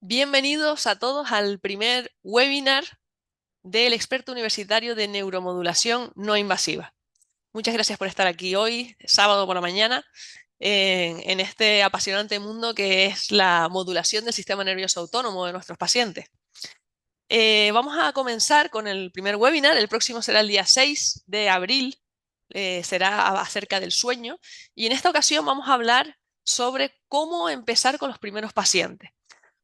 Bienvenidos a todos al primer webinar del experto universitario de neuromodulación no invasiva. Muchas gracias por estar aquí hoy, sábado por la mañana, en este apasionante mundo que es la modulación del sistema nervioso autónomo de nuestros pacientes. Vamos a comenzar con el primer webinar. El próximo será el día 6 de abril, será acerca del sueño, y en esta ocasión vamos a hablar sobre cómo empezar con los primeros pacientes.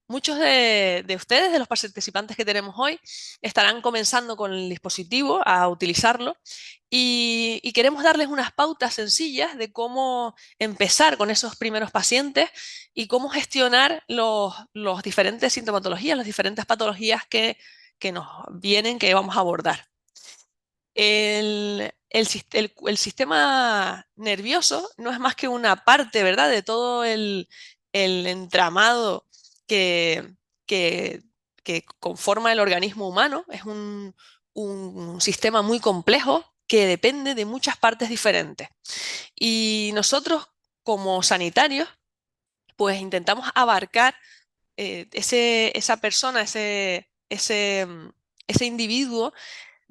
Muchos de ustedes, de los participantes que tenemos hoy, estarán comenzando con el dispositivo a utilizarlo y queremos darles unas pautas sencillas de cómo empezar con esos primeros pacientes y cómo gestionar los diferentes sintomatologías, las diferentes patologías que nos vienen, que vamos a abordar. El sistema nervioso no es más que una parte, ¿verdad?, de todo el entramado que, que, que conforma el organismo humano. Es un sistema muy complejo que depende de muchas partes diferentes. Y nosotros, como sanitarios, pues intentamos abarcar esa persona, ese individuo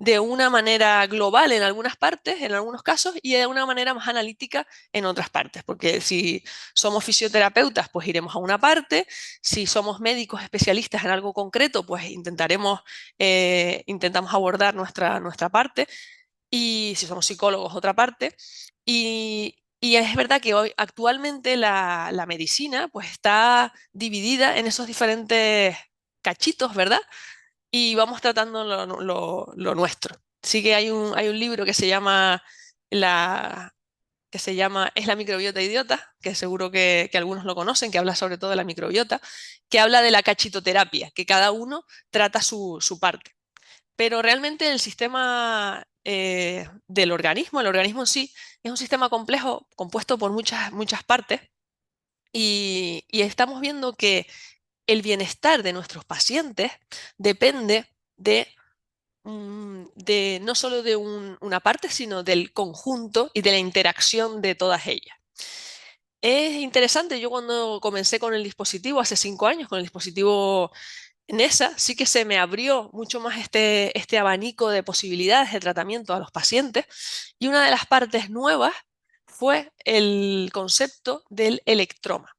de una manera global en algunas partes, en algunos casos, y de una manera más analítica en otras partes. Porque si somos fisioterapeutas, pues iremos a una parte; si somos médicos especialistas en algo concreto, pues intentamos abordar nuestra parte; y si somos psicólogos, otra parte. Y es verdad que hoy, actualmente, la medicina pues está dividida en esos diferentes cachitos, ¿verdad? Y vamos tratando lo nuestro. Sí que hay un libro que se llama Es la microbiota idiota, que seguro que algunos lo conocen, que habla sobre todo de la microbiota, que habla de la cachitoterapia, que cada uno trata su parte. Pero realmente el sistema del organismo, el organismo en sí, es un sistema complejo, compuesto por muchas partes, y estamos viendo que el bienestar de nuestros pacientes depende de no solo de una parte, sino del conjunto y de la interacción de todas ellas. Es interesante. Yo, cuando comencé con el dispositivo hace 5 años, con el dispositivo NESA, sí que se me abrió mucho más este abanico de posibilidades de tratamiento a los pacientes, y una de las partes nuevas fue el concepto del electroma.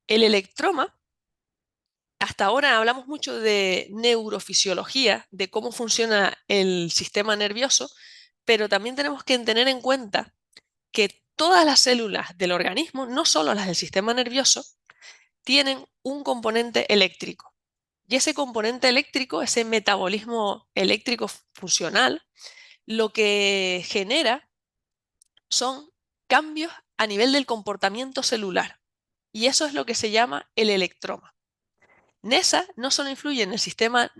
El electroma, hasta ahora hablamos mucho de neurofisiología, de cómo funciona el sistema nervioso, pero también tenemos que tener en cuenta que todas las células del organismo, no solo las del sistema nervioso, tienen un componente eléctrico. Y ese componente eléctrico, ese metabolismo eléctrico funcional, lo que genera son cambios a nivel del comportamiento celular. Y eso es lo que se llama el electroma. NESA no solo influye en el sistema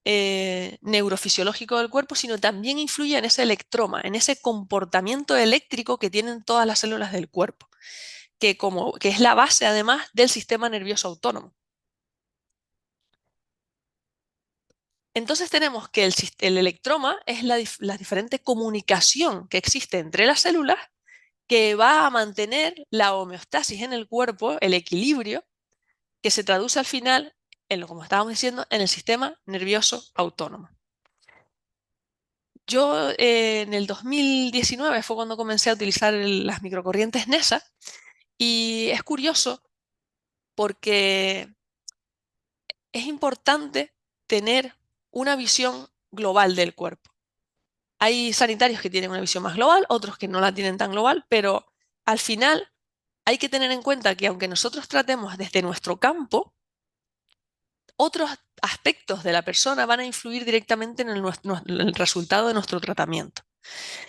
neurofisiológico del cuerpo, sino también influye en ese electroma, en ese comportamiento eléctrico que tienen todas las células del cuerpo, que es la base, además, del sistema nervioso autónomo. Entonces tenemos que el electroma es la diferente comunicación que existe entre las células, que va a mantener la homeostasis en el cuerpo, el equilibrio, que se traduce al final, como estábamos diciendo, en el sistema nervioso autónomo. Yo, en el 2019 fue cuando comencé a utilizar las microcorrientes NESA, y es curioso porque es importante tener una visión global del cuerpo. Hay sanitarios que tienen una visión más global, otros que no la tienen tan global, pero al final hay que tener en cuenta que, aunque nosotros tratemos desde nuestro campo, otros aspectos de la persona van a influir directamente en el resultado de nuestro tratamiento.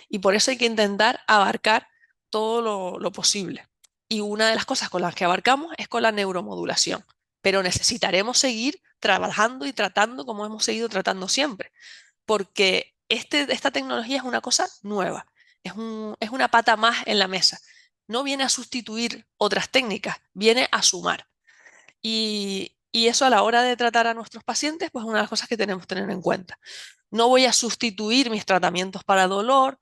Y por eso hay que intentar abarcar todo lo posible. Y una de las cosas con las que abarcamos es con la neuromodulación. Pero necesitaremos seguir trabajando y tratando como hemos seguido tratando siempre, porque esta tecnología es una cosa nueva, es una pata más en la mesa. No viene a sustituir otras técnicas, viene a sumar. Y eso, a la hora de tratar a nuestros pacientes, pues es una de las cosas que tenemos que tener en cuenta. No voy a sustituir mis tratamientos para dolor,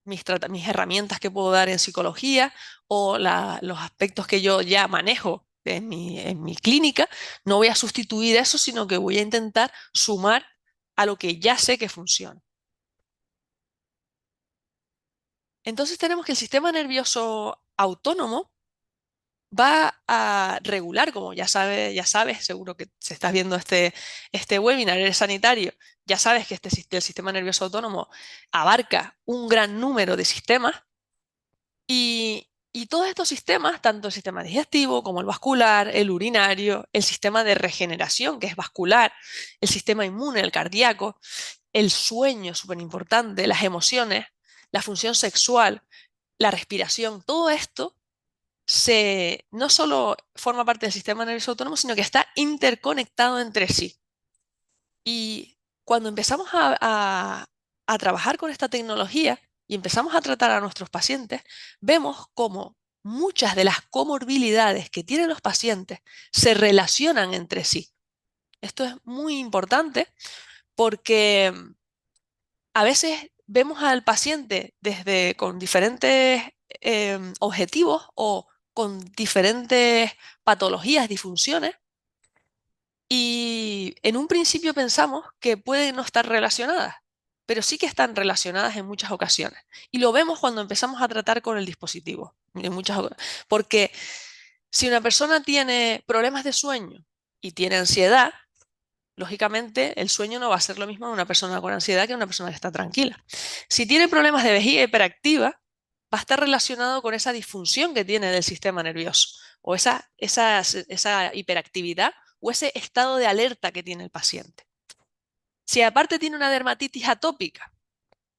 mis herramientas que puedo dar en psicología, o los aspectos que yo ya manejo en mi clínica, no voy a sustituir eso, sino que voy a intentar sumar a lo que ya sé que funciona. Entonces tenemos que el sistema nervioso autónomo va a regular, como ya sabes, seguro que se estás viendo este webinar, eres sanitario, ya sabes que el sistema nervioso autónomo abarca un gran número de sistemas y todos estos sistemas, tanto el sistema digestivo como el vascular, el urinario, el sistema de regeneración, que es vascular, el sistema inmune, el cardíaco, el sueño, súper importante, las emociones, la función sexual, la respiración, todo esto no solo forma parte del sistema nervioso autónomo, sino que está interconectado entre sí. Y cuando empezamos a trabajar con esta tecnología y empezamos a tratar a nuestros pacientes, vemos cómo muchas de las comorbilidades que tienen los pacientes se relacionan entre sí. Esto es muy importante porque a veces vemos al paciente con diferentes objetivos o con diferentes patologías, disfunciones, y en un principio pensamos que pueden no estar relacionadas, pero sí que están relacionadas en muchas ocasiones. Y lo vemos cuando empezamos a tratar con el dispositivo, porque si una persona tiene problemas de sueño y tiene ansiedad, lógicamente, el sueño no va a ser lo mismo en una persona con ansiedad que en una persona que está tranquila. Si tiene problemas de vejiga hiperactiva, va a estar relacionado con esa disfunción que tiene del sistema nervioso, o esa hiperactividad o ese estado de alerta que tiene el paciente. Si aparte tiene una dermatitis atópica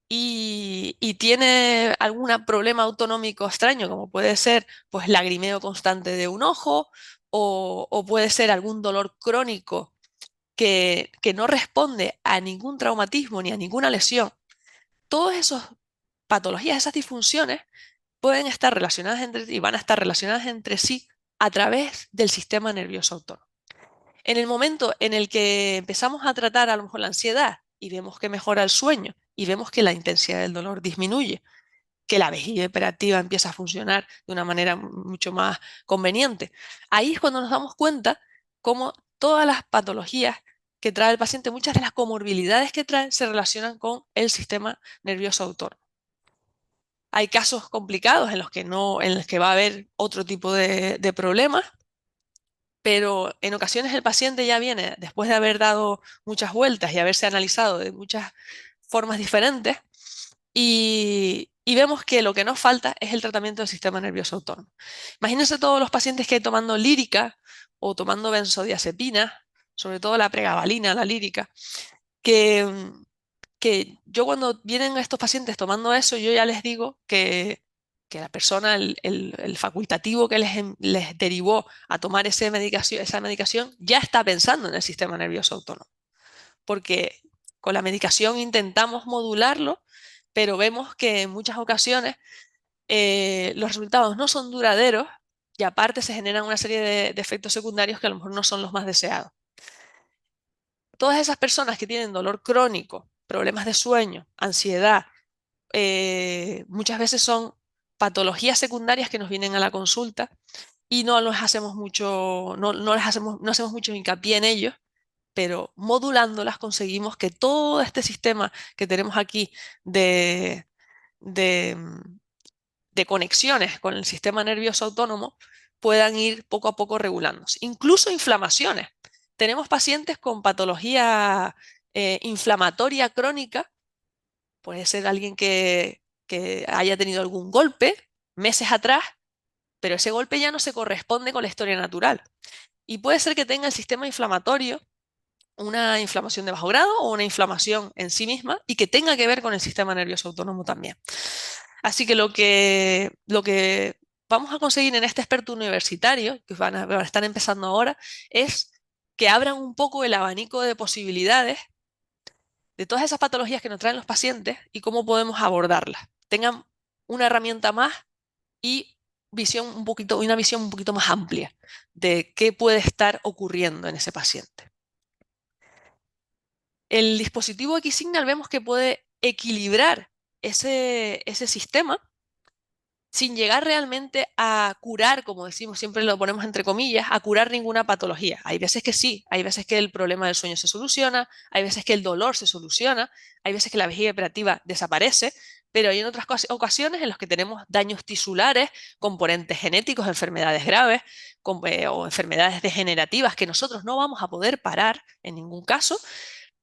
y tiene algún problema autonómico extraño, como puede ser pues lagrimeo constante de un ojo, o puede ser algún dolor crónico que no responde a ningún traumatismo ni a ninguna lesión, todas esas patologías, esas disfunciones pueden estar relacionadas entre sí y van a estar relacionadas entre sí a través del sistema nervioso autónomo. En el momento en el que empezamos a tratar a lo mejor la ansiedad y vemos que mejora el sueño y vemos que la intensidad del dolor disminuye, que la vejiga hiperactiva empieza a funcionar de una manera mucho más conveniente. Ahí es cuando nos damos cuenta cómo todas las patologías que trae el paciente, muchas de las comorbilidades que trae, se relacionan con el sistema nervioso autónomo. Hay casos complicados en los que no, en los que va a haber otro tipo de problemas, pero en ocasiones el paciente ya viene después de haber dado muchas vueltas y haberse analizado de muchas formas diferentes y vemos que lo que nos falta es el tratamiento del sistema nervioso autónomo. Imagínense todos los pacientes que hay tomando lírica o tomando benzodiazepinas, sobre todo la pregabalina, la lírica, que, que yo cuando vienen estos pacientes tomando eso, yo ya les digo que la persona, el facultativo que les derivó a tomar esa medicación, ya está pensando en el sistema nervioso autónomo, porque con la medicación intentamos modularlo, pero vemos que en muchas ocasiones los resultados no son duraderos y aparte se generan una serie de efectos secundarios que a lo mejor no son los más deseados. Todas esas personas que tienen dolor crónico, problemas de sueño, ansiedad, muchas veces son patologías secundarias que nos vienen a la consulta y no les hacemos mucho, no hacemos mucho hincapié en ellos, pero modulándolas conseguimos que todo este sistema que tenemos aquí de, de, mm, de conexiones con el sistema nervioso autónomo puedan ir poco a poco regulándose. Incluso inflamaciones. Tenemos pacientes con patología inflamatoria crónica, puede ser alguien que haya tenido algún golpe meses atrás, pero ese golpe ya no se corresponde con la historia natural. Y puede ser que tenga el sistema inflamatorio una inflamación de bajo grado o una inflamación en sí misma y que tenga que ver con el sistema nervioso autónomo también. Así que lo que vamos a conseguir en este experto universitario, que van a estar empezando ahora, es que abran un poco el abanico de posibilidades de todas esas patologías que nos traen los pacientes y cómo podemos abordarlas. Tengan una herramienta más y una visión un poquito más amplia de qué puede estar ocurriendo en ese paciente. El dispositivo X-Signal vemos que puede equilibrar ese sistema sin llegar realmente a curar, como decimos, siempre lo ponemos entre comillas, a curar ninguna patología. Hay veces que sí, hay veces que el problema del sueño se soluciona, hay veces que el dolor se soluciona, hay veces que la vejiga hiperactiva desaparece, pero hay en otras ocasiones en las que tenemos daños tisulares, componentes genéticos, enfermedades graves o enfermedades degenerativas que nosotros no vamos a poder parar en ningún caso,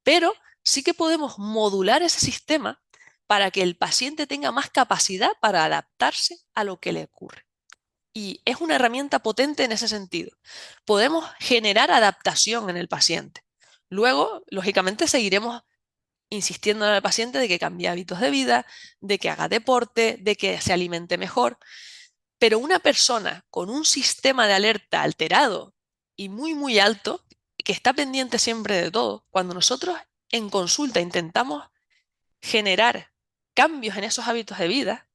pero sí que podemos modular ese sistema para que el paciente tenga más capacidad para adaptarse a lo que le ocurre. Y es una herramienta potente en ese sentido. Podemos generar adaptación en el paciente. Luego, lógicamente, seguiremos insistiendo en el paciente de que cambie hábitos de vida, de que haga deporte, de que se alimente mejor. Pero una persona con un sistema de alerta alterado y muy, muy alto, que está pendiente siempre de todo, cuando nosotros en consulta intentamos generar cambios en esos hábitos de vida,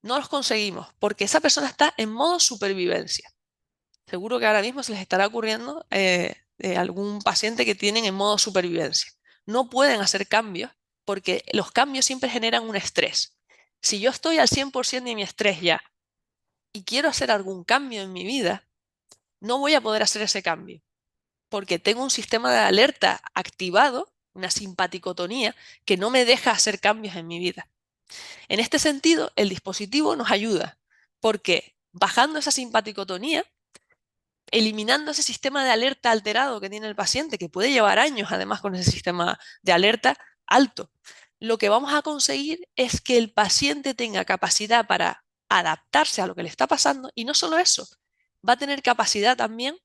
no los conseguimos porque esa persona está en modo supervivencia. Seguro que ahora mismo se les estará ocurriendo algún paciente que tienen en modo supervivencia. No pueden hacer cambios porque los cambios siempre generan un estrés. Si yo estoy al 100% de mi estrés ya y quiero hacer algún cambio en mi vida, no voy a poder hacer ese cambio porque tengo un sistema de alerta activado, una simpaticotonía, que no me deja hacer cambios en mi vida. En este sentido, el dispositivo nos ayuda porque bajando esa simpaticotonía, eliminando ese sistema de alerta alterado que tiene el paciente, que puede llevar años además con ese sistema de alerta alto, lo que vamos a conseguir es que el paciente tenga capacidad para adaptarse a lo que le está pasando y no solo eso, va a tener capacidad también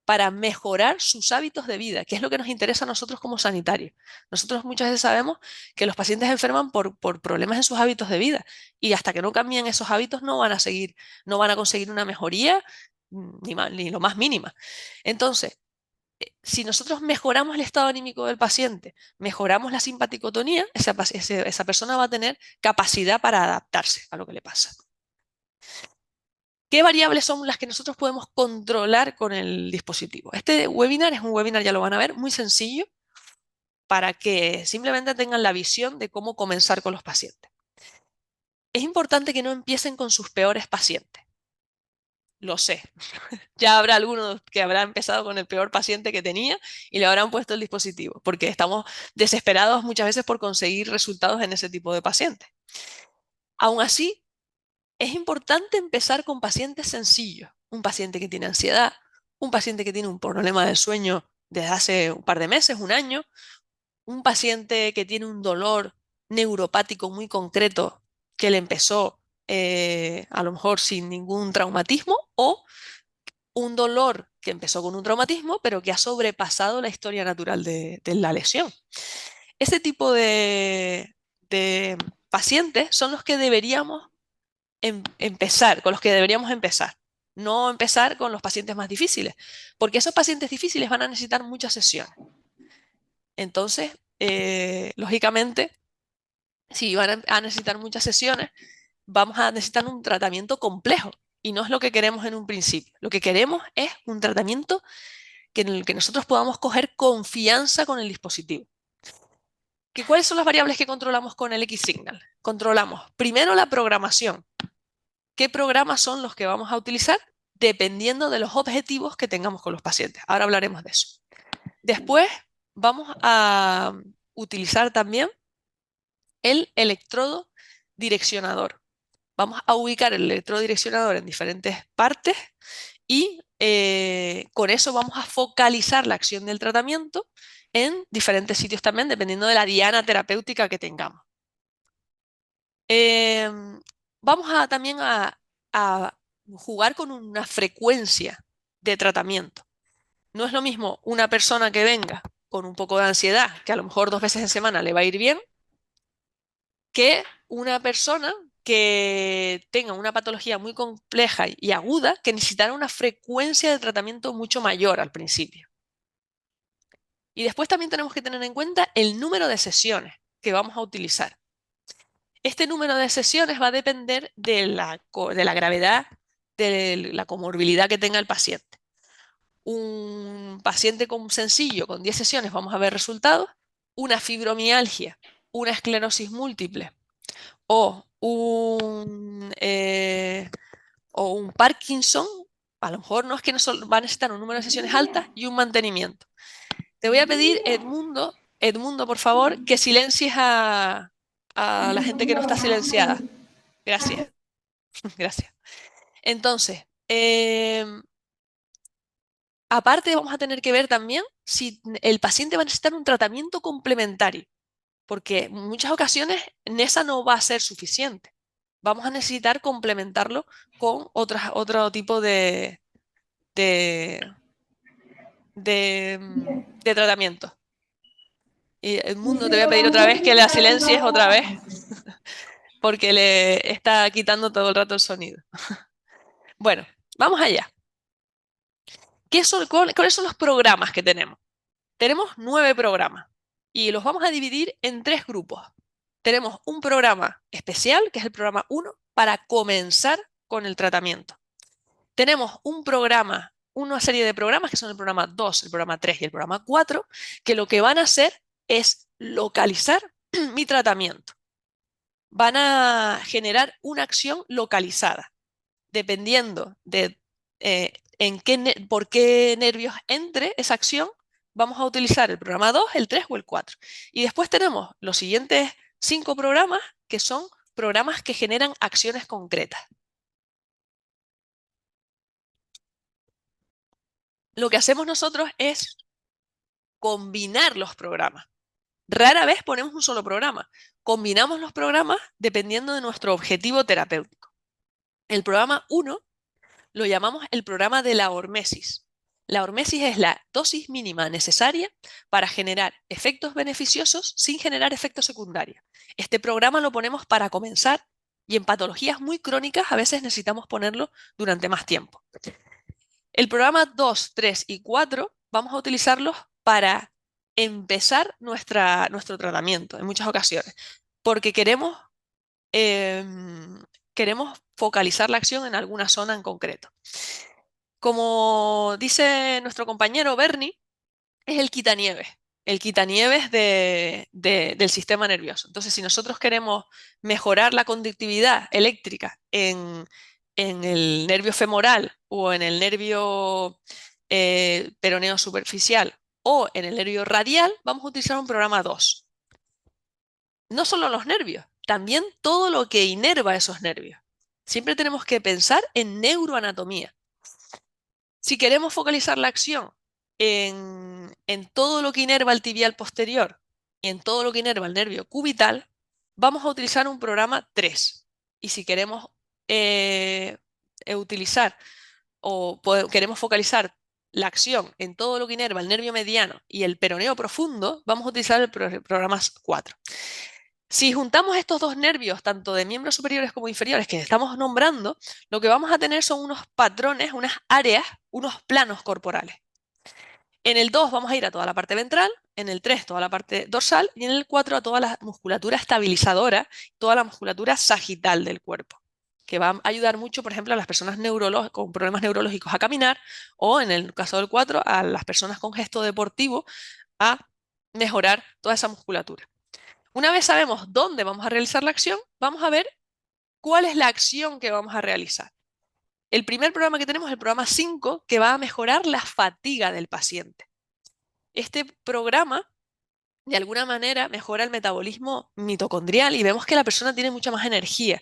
para mejorar sus hábitos de vida, que es lo que nos interesa a nosotros como sanitarios. Nosotros muchas veces sabemos que los pacientes enferman por problemas en sus hábitos de vida y hasta que no cambien esos hábitos no van a seguir, no van a conseguir una mejoría ni lo más mínima. Entonces, si nosotros mejoramos el estado anímico del paciente, mejoramos la simpaticotonía, esa persona va a tener capacidad para adaptarse a lo que le pasa. ¿Qué variables son las que nosotros podemos controlar con el dispositivo? Este webinar es un webinar, ya lo van a ver, muy sencillo para que simplemente tengan la visión de cómo comenzar con los pacientes. Es importante que no empiecen con sus peores pacientes. Lo sé. Ya habrá algunos que habrá empezado con el peor paciente que tenía y le habrán puesto el dispositivo, porque estamos desesperados muchas veces por conseguir resultados en ese tipo de pacientes. Aún así, es importante empezar con pacientes sencillos. Un paciente que tiene ansiedad, un paciente que tiene un problema del sueño desde hace un par de meses, un año, un paciente que tiene un dolor neuropático muy concreto que le empezó a lo mejor sin ningún traumatismo o un dolor que empezó con un traumatismo pero que ha sobrepasado la historia natural de la lesión. Ese tipo de pacientes son los que deberíamos empezar, con los que deberíamos empezar. No empezar con los pacientes más difíciles, porque esos pacientes difíciles van a necesitar muchas sesiones. Entonces, lógicamente, si van a necesitar muchas sesiones, vamos a necesitar un tratamiento complejo y no es lo que queremos en un principio. Lo que queremos es un tratamiento en el que nosotros podamos coger confianza con el dispositivo. ¿Cuáles son las variables que controlamos con el X-Signal? Controlamos primero la programación. ¿Qué programas son los que vamos a utilizar? Dependiendo de los objetivos que tengamos con los pacientes. Ahora hablaremos de eso. Después vamos a utilizar también el electrodo direccionador. Vamos a ubicar el electrodo direccionador en diferentes partes y con eso vamos a focalizar la acción del tratamiento en diferentes sitios también, dependiendo de la diana terapéutica que tengamos. Vamos también a jugar con una frecuencia de tratamiento. No es lo mismo una persona que venga con un poco de ansiedad, que a lo mejor 2 veces en semana le va a ir bien, que una persona que tenga una patología muy compleja y aguda que necesitará una frecuencia de tratamiento mucho mayor al principio. Y después también tenemos que tener en cuenta el número de sesiones que vamos a utilizar. Este número de sesiones va a depender de la gravedad, de la comorbilidad que tenga el paciente. Un paciente sencillo con 10 sesiones vamos a ver resultados. Una fibromialgia, una esclerosis múltiple o o un Parkinson, a lo mejor no es que no va a necesitar un número de sesiones altas y un mantenimiento. Te voy a pedir, Edmundo, por favor, que silencies a la gente que no está silenciada. Gracias, gracias. Entonces, aparte vamos a tener que ver también si el paciente va a necesitar un tratamiento complementario, porque en muchas ocasiones NESA no va a ser suficiente. Vamos a necesitar complementarlo con otro tipo de, de tratamiento. Y Edmundo, te voy a pedir otra vez que la silencies otra vez, porque le está quitando todo el rato el sonido. Bueno, vamos allá. ¿Cuáles son los programas que tenemos? Tenemos 9 programas y los vamos a dividir en 3 grupos. Tenemos un programa especial, que es el programa 1, para comenzar con el tratamiento. Tenemos una serie de programas que son el programa 2, el programa 3 y el programa 4, que lo que van a hacer es localizar mi tratamiento. Van a generar una acción localizada, dependiendo de por qué nervios entre esa acción. Vamos a utilizar el programa 2, el 3 o el 4. Y después tenemos los siguientes 5 programas, que son programas que generan acciones concretas. Lo que hacemos nosotros es combinar los programas. Rara vez ponemos un solo programa. Combinamos los programas dependiendo de nuestro objetivo terapéutico. El programa 1 lo llamamos el programa de la hormesis. La hormesis es la dosis mínima necesaria para generar efectos beneficiosos sin generar efectos secundarios. Este programa lo ponemos para comenzar y en patologías muy crónicas a veces necesitamos ponerlo durante más tiempo. El programa 2, 3 y 4 vamos a utilizarlos para empezar nuestro tratamiento en muchas ocasiones, porque queremos focalizar la acción en alguna zona en concreto. Como dice nuestro compañero Bernie, es el quitanieves del sistema nervioso. Entonces, si nosotros queremos mejorar la conductividad eléctrica en el nervio femoral o en el nervio peroneo superficial o en el nervio radial, vamos a utilizar un programa 2. No solo los nervios, también todo lo que inerva esos nervios. Siempre tenemos que pensar en neuroanatomía. Si queremos focalizar la acción en todo lo que inerva el tibial posterior y en todo lo que inerva el nervio cubital, vamos a utilizar un programa 3. Y si queremos utilizar queremos focalizar la acción en todo lo que inerva el nervio mediano y el peroneo profundo, vamos a utilizar el programa 4. Si juntamos estos dos nervios, tanto de miembros superiores como inferiores, que estamos nombrando, lo que vamos a tener son unos patrones, unas áreas, unos planos corporales. En el 2 vamos a ir a toda la parte ventral, en el 3 toda la parte dorsal y en el 4 a toda la musculatura estabilizadora, toda la musculatura sagital del cuerpo, que va a ayudar mucho, por ejemplo, a las personas con problemas neurológicos a caminar o, en el caso del 4, a las personas con gesto deportivo a mejorar toda esa musculatura. Una vez sabemos dónde vamos a realizar la acción, vamos a ver cuál es la acción que vamos a realizar. El primer programa que tenemos es el programa 5, que va a mejorar la fatiga del paciente. Este programa, de alguna manera, mejora el metabolismo mitocondrial y vemos que la persona tiene mucha más energía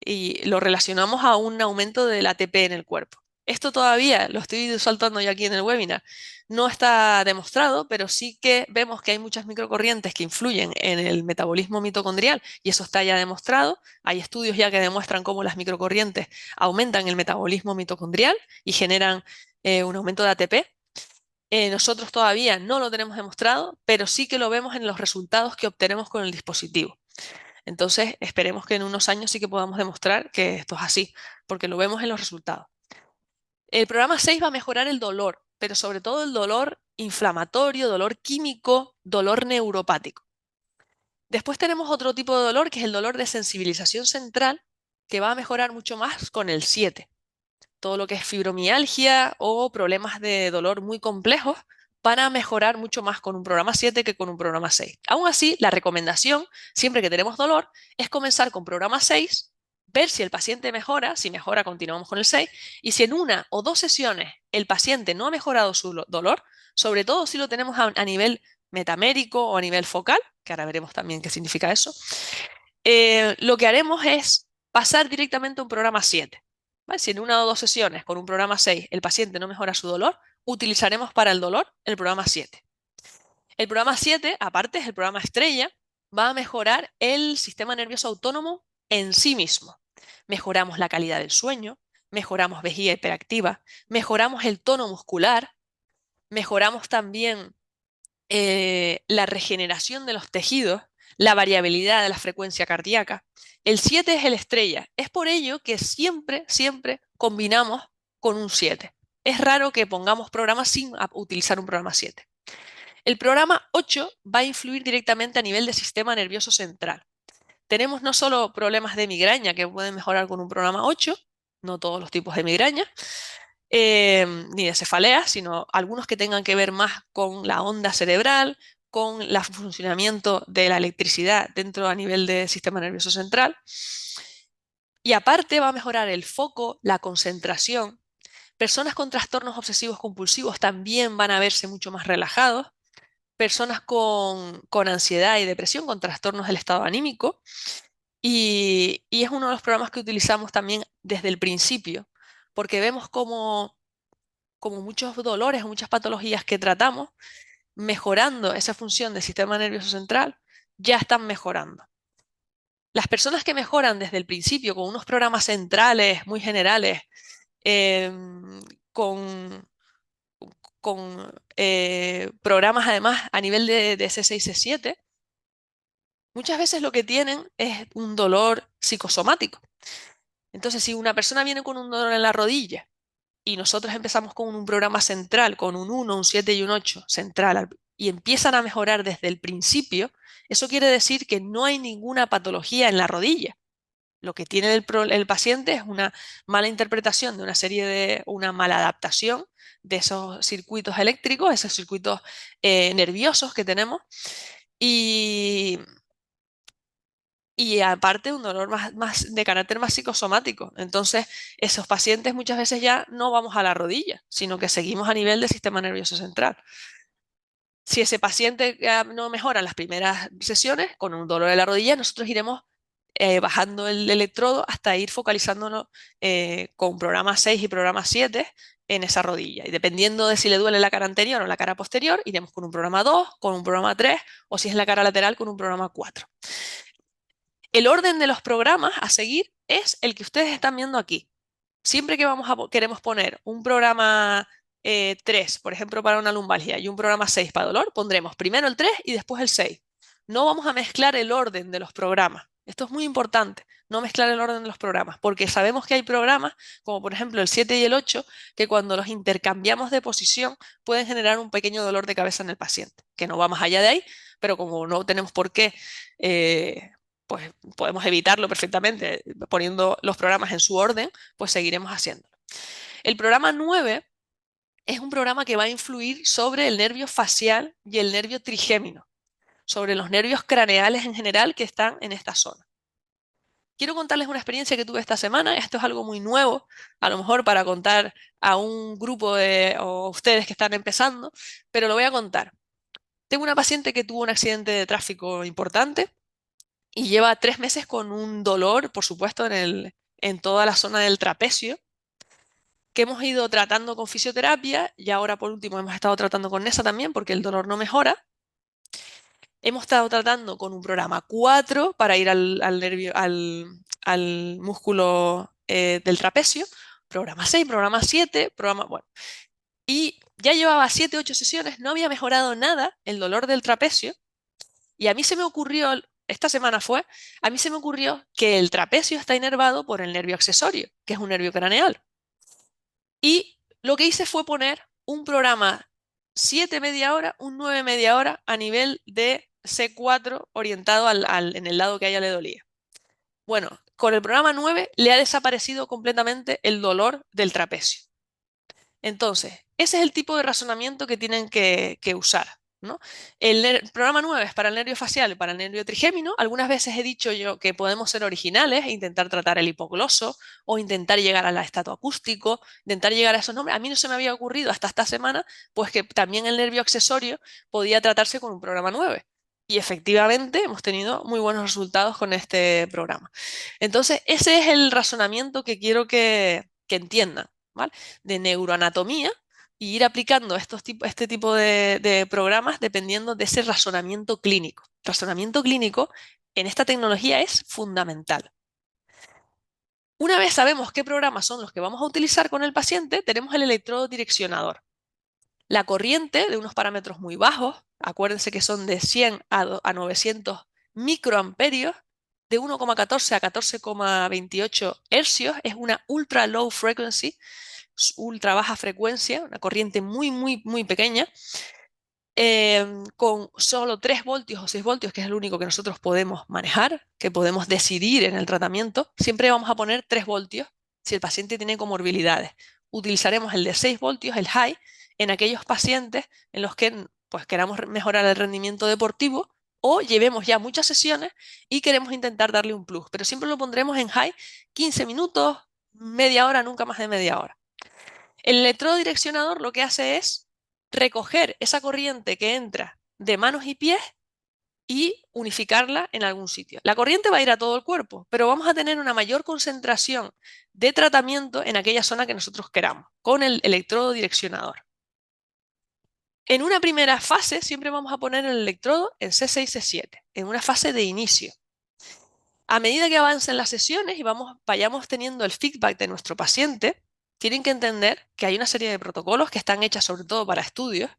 y lo relacionamos a un aumento del ATP en el cuerpo. Esto todavía lo estoy soltando yo aquí en el webinar. No está demostrado, pero sí que vemos que hay muchas microcorrientes que influyen en el metabolismo mitocondrial y eso está ya demostrado. Hay estudios ya que demuestran cómo las microcorrientes aumentan el metabolismo mitocondrial y generan un aumento de ATP. Nosotros todavía no lo tenemos demostrado, pero sí que lo vemos en los resultados que obtenemos con el dispositivo. Entonces, esperemos que en unos años sí que podamos demostrar que esto es así, porque lo vemos en los resultados. El programa 6 va a mejorar el dolor, pero sobre todo el dolor inflamatorio, dolor químico, dolor neuropático. Después tenemos otro tipo de dolor, que es el dolor de sensibilización central, que va a mejorar mucho más con el 7. Todo lo que es fibromialgia o problemas de dolor muy complejos van a mejorar mucho más con un programa 7 que con un programa 6. Aún así, la recomendación, siempre que tenemos dolor, es comenzar con programa 6 ver si el paciente mejora, si mejora continuamos con el 6, y si en una o dos sesiones el paciente no ha mejorado su dolor, sobre todo si lo tenemos a nivel metamérico o a nivel focal, que ahora veremos también qué significa eso, lo que haremos es pasar directamente a un programa 7. ¿Vale? Si en una o dos sesiones con un programa 6 el paciente no mejora su dolor, utilizaremos para el dolor el programa 7. El programa 7, aparte, es el programa estrella, va a mejorar el sistema nervioso autónomo en sí mismo. Mejoramos la calidad del sueño, mejoramos vejiga hiperactiva, mejoramos el tono muscular, mejoramos también la regeneración de los tejidos, la variabilidad de la frecuencia cardíaca. El 7 es el estrella. Es por ello que siempre, siempre combinamos con un 7. Es raro que pongamos programas sin utilizar un programa 7. El programa 8 va a influir directamente a nivel del sistema nervioso central. Tenemos no solo problemas de migraña que pueden mejorar con un programa 8, no todos los tipos de migraña, ni de cefalea, sino algunos que tengan que ver más con la onda cerebral, con el funcionamiento de la electricidad dentro a nivel del sistema nervioso central. Y aparte va a mejorar el foco, la concentración. Personas con trastornos obsesivos compulsivos también van a verse mucho más relajados. Personas con ansiedad y depresión, con trastornos del estado anímico. Y es uno de los programas que utilizamos también desde el principio, porque vemos como muchos dolores o muchas patologías que tratamos, mejorando esa función del sistema nervioso central, ya están mejorando. Las personas que mejoran desde el principio con unos programas centrales muy generales, em, con, con programas además a nivel de C6 y C7, muchas veces lo que tienen es un dolor psicosomático. Entonces, si una persona viene con un dolor en la rodilla y nosotros empezamos con un programa central, con un 1, un 7 y un 8 central, y empiezan a mejorar desde el principio, eso quiere decir que no hay ninguna patología en la rodilla. Lo que tiene el paciente es una mala interpretación de una serie una mala adaptación de esos circuitos eléctricos, esos circuitos nerviosos que tenemos, y, y aparte un dolor más de carácter más psicosomático. Entonces, esos pacientes muchas veces ya no vamos a la rodilla, sino que seguimos a nivel del sistema nervioso central. Si ese paciente no mejora en las primeras sesiones con un dolor de la rodilla, nosotros iremos bajando el electrodo hasta ir focalizándonos con programa 6 y programa 7 en esa rodilla. Y dependiendo de si le duele la cara anterior o la cara posterior, iremos con un programa 2, con un programa 3 o si es en la cara lateral con un programa 4. El orden de los programas a seguir es el que ustedes están viendo aquí. Siempre que queremos poner un programa 3, por ejemplo, para una lumbalgia, y un programa 6 para dolor, pondremos primero el 3 y después el 6. No vamos a mezclar el orden de los programas. Esto es muy importante, no mezclar el orden de los programas, porque sabemos que hay programas, como por ejemplo el 7 y el 8, que cuando los intercambiamos de posición pueden generar un pequeño dolor de cabeza en el paciente, que no va más allá de ahí, pero como no tenemos por qué pues podemos evitarlo perfectamente poniendo los programas en su orden, pues seguiremos haciéndolo. El programa 9 es un programa que va a influir sobre el nervio facial y el nervio trigémino, sobre los nervios craneales en general que están en esta zona. Quiero contarles una experiencia que tuve esta semana. Esto es algo muy nuevo, a lo mejor para contar a un grupo o ustedes que están empezando, pero lo voy a contar. Tengo una paciente que tuvo un accidente de tráfico importante y lleva 3 meses con un dolor, por supuesto, en toda la zona del trapecio, que hemos ido tratando con fisioterapia y ahora por último hemos estado tratando con NESA también porque el dolor no mejora. Hemos estado tratando con un programa 4 para ir al nervio, al músculo del trapecio, programa 6, programa 7, bueno. Y ya llevaba 7, 8 sesiones, no había mejorado nada el dolor del trapecio. Y a mí se me ocurrió, esta semana fue, a mí se me ocurrió que el trapecio está inervado por el nervio accesorio, que es un nervio craneal. Y lo que hice fue poner un programa 7 media hora, un 9 media hora a nivel de C4 orientado en el lado que a ella le dolía. Bueno, con el programa 9 le ha desaparecido completamente el dolor del trapecio. Entonces, ese es el tipo de razonamiento que tienen que usar. ¿no? El programa 9 es para el nervio facial y para el nervio trigémino. Algunas veces he dicho yo que podemos ser originales e intentar tratar el hipogloso o intentar llegar al estato acústico, intentar llegar a esos nombres. A mí no se me había ocurrido hasta esta semana, pues que también el nervio accesorio podía tratarse con un programa 9. Y efectivamente hemos tenido muy buenos resultados con este programa. Entonces, ese es el razonamiento que quiero que entiendan, ¿vale? De neuroanatomía y ir aplicando este tipo de programas dependiendo de ese razonamiento clínico. Razonamiento clínico en esta tecnología es fundamental. Una vez sabemos qué programas son los que vamos a utilizar con el paciente, tenemos el electrodo direccionador. La corriente de unos parámetros muy bajos, acuérdense que son de 100 a 900 microamperios, de 1,14 a 14,28 hercios, es una ultra low frequency, ultra baja frecuencia, una corriente muy, muy, muy pequeña, con solo 3 voltios o 6 voltios, que es el único que nosotros podemos manejar, que podemos decidir en el tratamiento. Siempre vamos a poner 3 voltios si el paciente tiene comorbilidades. Utilizaremos el de 6 voltios, el high, en aquellos pacientes en los que pues, queramos mejorar el rendimiento deportivo o llevemos ya muchas sesiones y queremos intentar darle un plus. Pero siempre lo pondremos en high 15 minutos, media hora, nunca más de media hora. El electrodo direccionador lo que hace es recoger esa corriente que entra de manos y pies y unificarla en algún sitio. La corriente va a ir a todo el cuerpo, pero vamos a tener una mayor concentración de tratamiento en aquella zona que nosotros queramos, con el electrodo direccionador. En una primera fase siempre vamos a poner el electrodo en C6, C7, en una fase de inicio. A medida que avancen las sesiones y vayamos teniendo el feedback de nuestro paciente, tienen que entender que hay una serie de protocolos que están hechas sobre todo para estudios,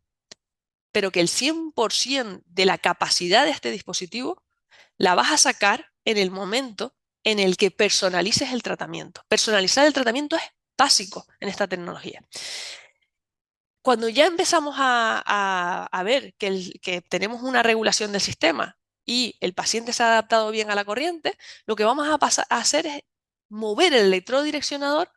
pero que el 100% de la capacidad de este dispositivo la vas a sacar en el momento en el que personalices el tratamiento. Personalizar el tratamiento es básico en esta tecnología. Cuando ya empezamos a ver que tenemos una regulación del sistema y el paciente se ha adaptado bien a la corriente, lo que vamos a hacer es mover el electrodo direccionador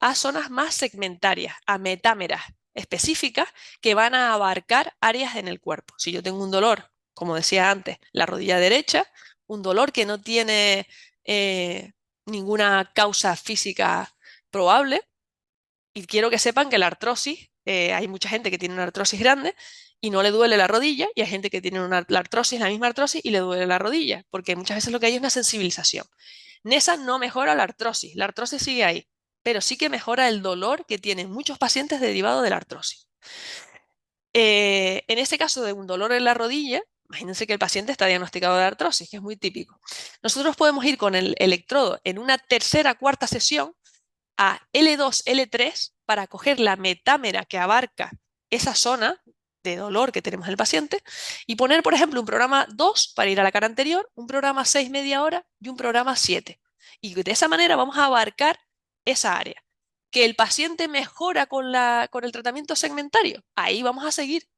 a zonas más segmentarias, a metámeras específicas que van a abarcar áreas en el cuerpo. Si yo tengo un dolor, como decía antes, la rodilla derecha, un dolor que no tiene ninguna causa física probable, y quiero que sepan que la artrosis, hay mucha gente que tiene una artrosis grande y no le duele la rodilla, y hay gente que tiene la artrosis, la misma artrosis, y le duele la rodilla, porque muchas veces lo que hay es una sensibilización. NESA no mejora la artrosis sigue ahí, pero sí que mejora el dolor que tienen muchos pacientes derivado de la artrosis. En este caso de un dolor en la rodilla, imagínense que el paciente está diagnosticado de artrosis, que es muy típico. Nosotros podemos ir con el electrodo en una tercera, cuarta sesión a L2, L3 para coger la metámera que abarca esa zona de dolor que tenemos en el paciente y poner, por ejemplo, un programa 2 para ir a la cara anterior, un programa 6 media hora y un programa 7. Y de esa manera vamos a abarcar esa área. Que el paciente mejora con el tratamiento segmentario, ahí vamos a seguir.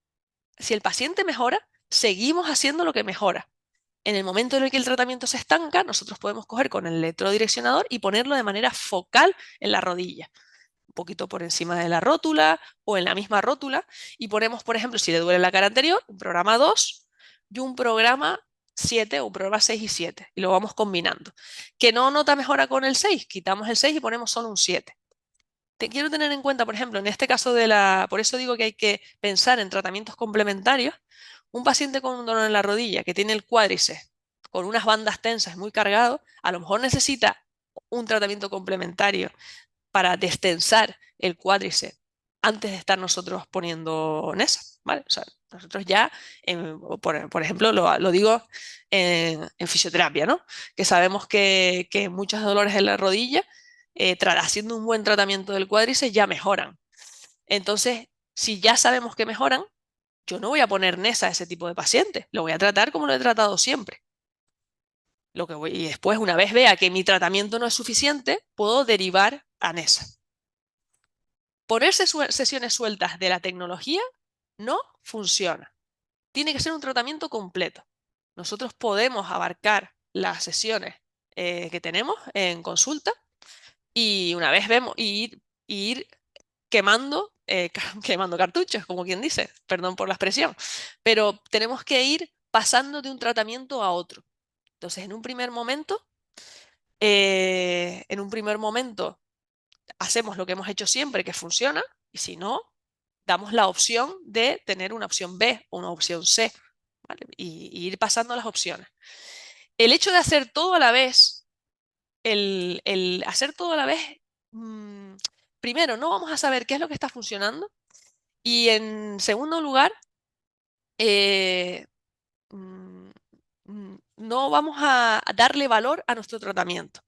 Si el paciente mejora, seguimos haciendo lo que mejora. En el momento en el que el tratamiento se estanca, nosotros podemos coger con el electrodireccionador y ponerlo de manera focal en la rodilla, un poquito por encima de la rótula o en la misma rótula, y ponemos, por ejemplo, si le duele la cara anterior, un programa 2 y un programa 7 o un programa 6 y 7, y lo vamos combinando. Que no nota mejora con el 6, quitamos el 6 y ponemos solo un 7. Te quiero tener en cuenta, por ejemplo, en este caso por eso digo que hay que pensar en tratamientos complementarios. Un paciente con un dolor en la rodilla que tiene el cuádriceps con unas bandas tensas muy cargado, a lo mejor necesita un tratamiento complementario para destensar el cuádriceps antes de estar nosotros poniendo NESA, ¿vale? O sea, nosotros ya, por ejemplo, lo digo en fisioterapia, ¿no? Que sabemos que muchos dolores en la rodilla, haciendo un buen tratamiento del cuádriceps, ya mejoran. Entonces, si ya sabemos que mejoran, yo no voy a poner NESA a ese tipo de pacientes, lo voy a tratar como lo he tratado siempre. Y después, una vez vea que mi tratamiento no es suficiente, puedo derivar a NESA. Ponerse sesiones sueltas de la tecnología no funciona. Tiene que ser un tratamiento completo. Nosotros podemos abarcar las sesiones que tenemos en consulta y una vez vemos y ir quemando quemando cartuchos, como quien dice, perdón por la expresión, pero tenemos que ir pasando de un tratamiento a otro. Entonces, en un primer momento hacemos lo que hemos hecho siempre, que funciona, y si no, damos la opción de tener una opción B o una opción C, ¿vale? Y ir pasando las opciones. El hecho de hacer todo a la vez, el hacer todo a la vez, mm, primero, no vamos a saber qué es lo que está funcionando, y en segundo lugar, eh, mm, no vamos a darle valor a nuestro tratamiento.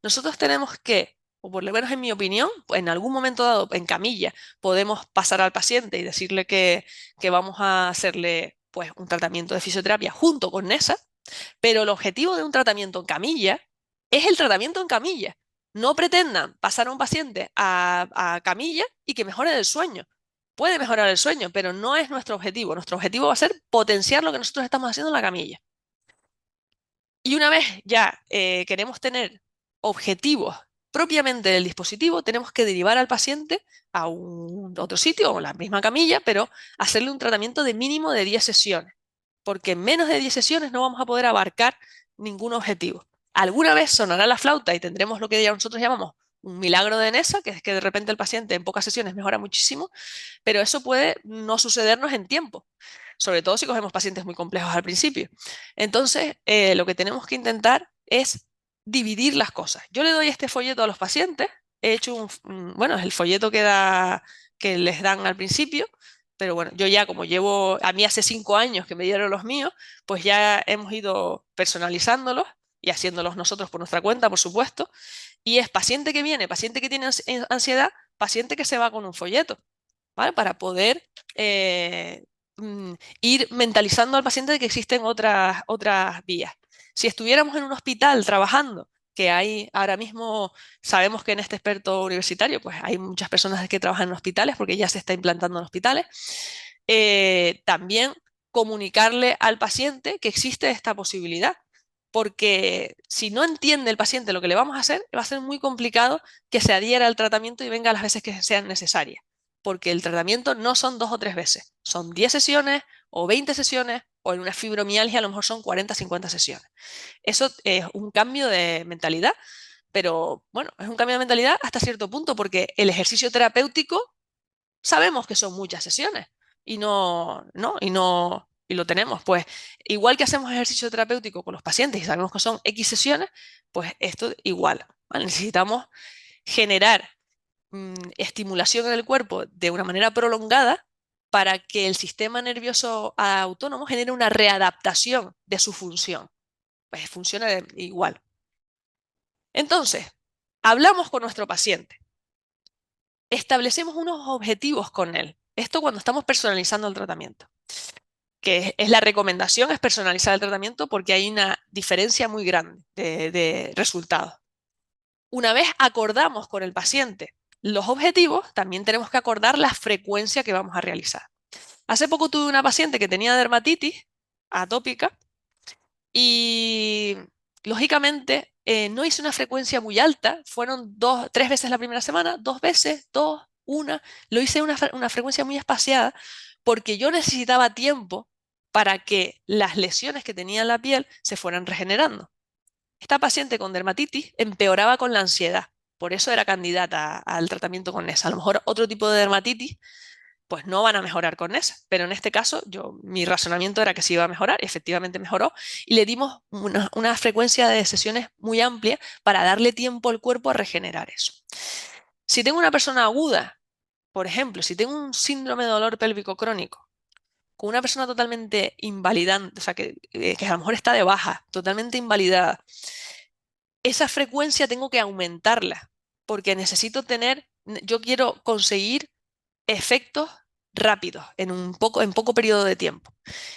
Nosotros tenemos que, o por lo menos en mi opinión, en algún momento dado, en camilla, podemos pasar al paciente y decirle que vamos a hacerle pues, un tratamiento de fisioterapia junto con NESA, pero el objetivo de un tratamiento en camilla es el tratamiento en camilla. No pretendan pasar a un paciente a camilla y que mejore el sueño. Puede mejorar el sueño, pero no es nuestro objetivo. Nuestro objetivo va a ser potenciar lo que nosotros estamos haciendo en la camilla. Y una vez ya queremos tener objetivos propiamente del dispositivo, tenemos que derivar al paciente a un otro sitio o la misma camilla, pero hacerle un tratamiento de mínimo de 10 sesiones, porque en menos de 10 sesiones no vamos a poder abarcar ningún objetivo. Alguna vez sonará la flauta y tendremos lo que ya nosotros llamamos un milagro de Nesa, que es que de repente el paciente en pocas sesiones mejora muchísimo, pero eso puede no sucedernos en tiempo, sobre todo si cogemos pacientes muy complejos al principio. Entonces, lo que tenemos que intentar es dividir las cosas. Yo le doy este folleto a los pacientes, he hecho bueno, es el folleto que les dan al principio, pero bueno, yo ya como llevo, a mí hace 5 años que me dieron los míos, pues ya hemos ido personalizándolos y haciéndolos nosotros por nuestra cuenta, por supuesto, y es paciente que viene, paciente que tiene ansiedad, paciente que se va con un folleto, ¿vale? Para poder eh, ir mentalizando al paciente de que existen otras vías. Si estuviéramos en un hospital trabajando, que hay ahora mismo, sabemos que en este experto universitario, pues hay muchas personas que trabajan en hospitales porque ya se está implantando en hospitales, también comunicarle al paciente que existe esta posibilidad. Porque si no entiende el paciente lo que le vamos a hacer, va a ser muy complicado que se adhiera al tratamiento y venga las veces que sean necesarias. Porque el tratamiento no son 2 o 3 veces, son 10 sesiones o 20 sesiones, o en una fibromialgia a lo mejor son 40 50 sesiones. Eso es un cambio de mentalidad, pero bueno, es un cambio de mentalidad hasta cierto punto, porque el ejercicio terapéutico sabemos que son muchas sesiones y lo tenemos. Pues igual que hacemos ejercicio terapéutico con los pacientes y sabemos que son X sesiones, pues esto igual, ¿vale? Necesitamos generar estimulación en el cuerpo de una manera prolongada para que el sistema nervioso autónomo genere una readaptación de su función. Pues funciona igual. Entonces, hablamos con nuestro paciente, establecemos unos objetivos con él. Esto cuando estamos personalizando el tratamiento, que es la recomendación, es personalizar el tratamiento porque hay una diferencia muy grande de resultados. Una vez acordamos con el paciente los objetivos, también tenemos que acordar la frecuencia que vamos a realizar. Hace poco tuve una paciente que tenía dermatitis atópica y lógicamente no hice una frecuencia muy alta, fueron 3 veces la primera semana, 2 veces, 2, 1, lo hice una frecuencia muy espaciada porque yo necesitaba tiempo para que las lesiones que tenía en la piel se fueran regenerando. Esta paciente con dermatitis empeoraba con la ansiedad, por eso era candidata al tratamiento con NESA. A lo mejor otro tipo de dermatitis pues no van a mejorar con NESA, pero en este caso mi razonamiento era que sí iba a mejorar, y efectivamente mejoró, y le dimos una frecuencia de sesiones muy amplia para darle tiempo al cuerpo a regenerar eso. Si tengo una persona aguda, por ejemplo, si tengo un síndrome de dolor pélvico crónico, con una persona totalmente invalidante, o sea, que a lo mejor está de baja, totalmente invalidada, esa frecuencia tengo que aumentarla, porque yo quiero conseguir efectos rápidos en poco periodo de tiempo.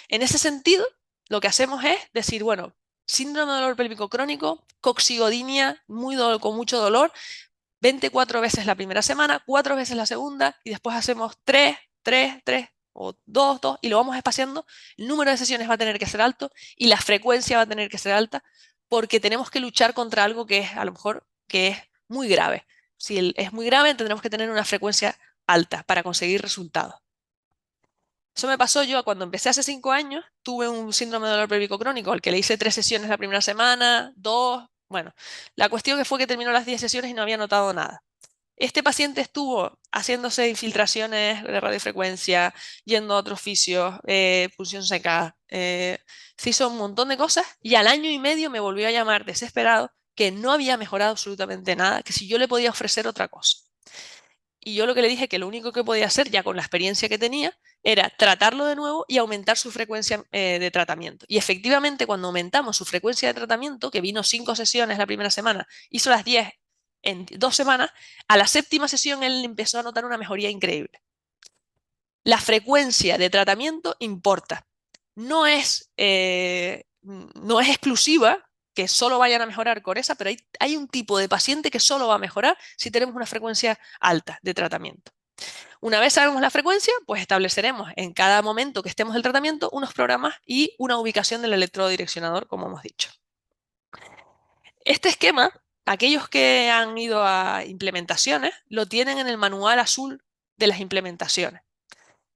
En ese sentido, lo que hacemos es decir, bueno, síndrome de dolor pélvico crónico, coxigodinia, con mucho dolor, 24 veces la primera semana, 4 veces la segunda, y después hacemos 3, 3, 3 o 2, 2, y lo vamos espaciando. El número de sesiones va a tener que ser alto y la frecuencia va a tener que ser alta, porque tenemos que luchar contra algo que es a lo mejor que es muy grave. Si es muy grave, tendremos que tener una frecuencia alta para conseguir resultados. Eso me pasó yo cuando empecé hace 5 años, tuve un síndrome de dolor pélvico crónico, al que le hice 3 sesiones la primera semana, 2, bueno, la cuestión que fue que terminó las 10 sesiones y no había notado nada. Este paciente estuvo haciéndose infiltraciones de radiofrecuencia, yendo a otros fisios, punción seca, se hizo un montón de cosas y al año y medio me volvió a llamar desesperado que no había mejorado absolutamente nada, que si yo le podía ofrecer otra cosa. Y yo lo que le dije que lo único que podía hacer, ya con la experiencia que tenía, era tratarlo de nuevo y aumentar su frecuencia de tratamiento. Y efectivamente, cuando aumentamos su frecuencia de tratamiento, que vino 5 sesiones la primera semana, hizo las 10 en 2 semanas, a la séptima sesión él empezó a notar una mejoría increíble. La frecuencia de tratamiento importa. No es exclusiva que solo vayan a mejorar con esa, pero hay un tipo de paciente que solo va a mejorar si tenemos una frecuencia alta de tratamiento. Una vez sabemos la frecuencia, pues estableceremos en cada momento que estemos en el tratamiento unos programas y una ubicación del electrodo direccionador, como hemos dicho. Este esquema, aquellos que han ido a implementaciones, lo tienen en el manual azul de las implementaciones.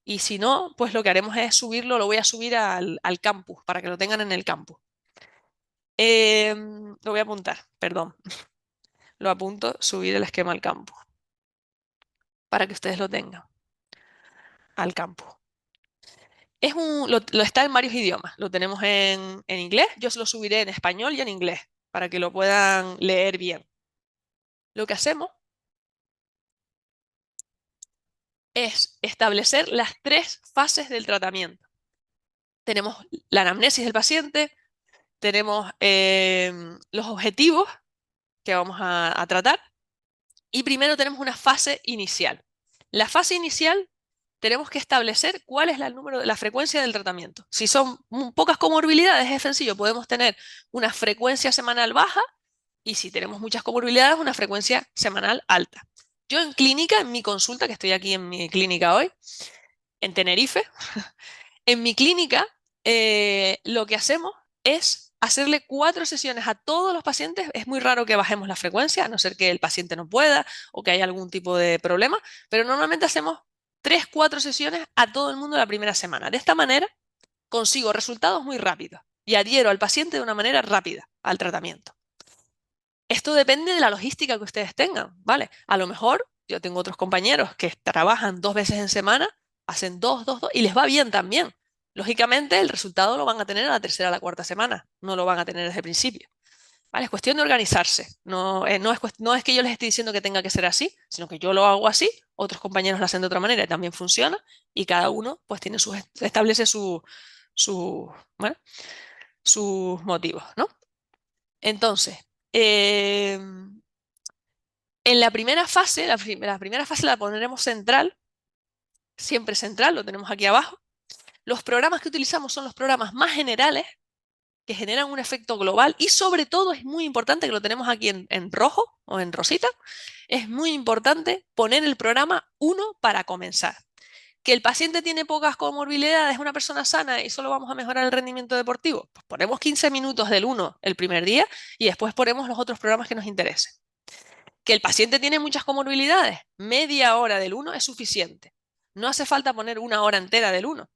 Y si no, pues lo que haremos es subirlo, lo voy a subir al campus, para que lo tengan en el campus. Lo voy a apuntar, perdón. Lo apunto, subir el esquema al campus, para que ustedes lo tengan al campus. Lo está en varios idiomas. Lo tenemos en inglés. Yo se lo subiré en español y en inglés para que lo puedan leer bien. Lo que hacemos es establecer las 3 fases del tratamiento. Tenemos la anamnesis del paciente, tenemos los objetivos que vamos a tratar y primero tenemos una fase inicial. La fase inicial tenemos que establecer cuál es la frecuencia del tratamiento. Si son pocas comorbilidades, es sencillo, podemos tener una frecuencia semanal baja y si tenemos muchas comorbilidades, una frecuencia semanal alta. Yo en clínica, en mi consulta, que estoy aquí en mi clínica hoy, en Tenerife, en mi clínica lo que hacemos es hacerle 4 sesiones a todos los pacientes. Es muy raro que bajemos la frecuencia, a no ser que el paciente no pueda o que haya algún tipo de problema, pero normalmente hacemos 3, 4 sesiones a todo el mundo la primera semana. De esta manera consigo resultados muy rápidos y adhiero al paciente de una manera rápida al tratamiento. Esto depende de la logística que ustedes tengan, ¿vale? A lo mejor yo tengo otros compañeros que trabajan 2 veces en semana, hacen 2, 2, 2 y les va bien también. Lógicamente el resultado lo van a tener a la tercera o la cuarta semana, no lo van a tener desde el principio. ¿Vale? Es cuestión de organizarse. No es que yo les esté diciendo que tenga que ser así, sino que yo lo hago así, otros compañeros lo hacen de otra manera y también funciona, y cada uno pues establece bueno, sus motivos, ¿no? Entonces, en la primera fase, la primera fase la pondremos central, siempre central, lo tenemos aquí abajo. Los programas que utilizamos son los programas más generales, que generan un efecto global y sobre todo es muy importante, que lo tenemos aquí en rojo o en rosita, es muy importante poner el programa 1 para comenzar. Que el paciente tiene pocas comorbilidades, es una persona sana y solo vamos a mejorar el rendimiento deportivo, pues ponemos 15 minutos del 1 el primer día y después ponemos los otros programas que nos interesen. Que el paciente tiene muchas comorbilidades, media hora del 1 es suficiente. No hace falta poner una hora entera del 1.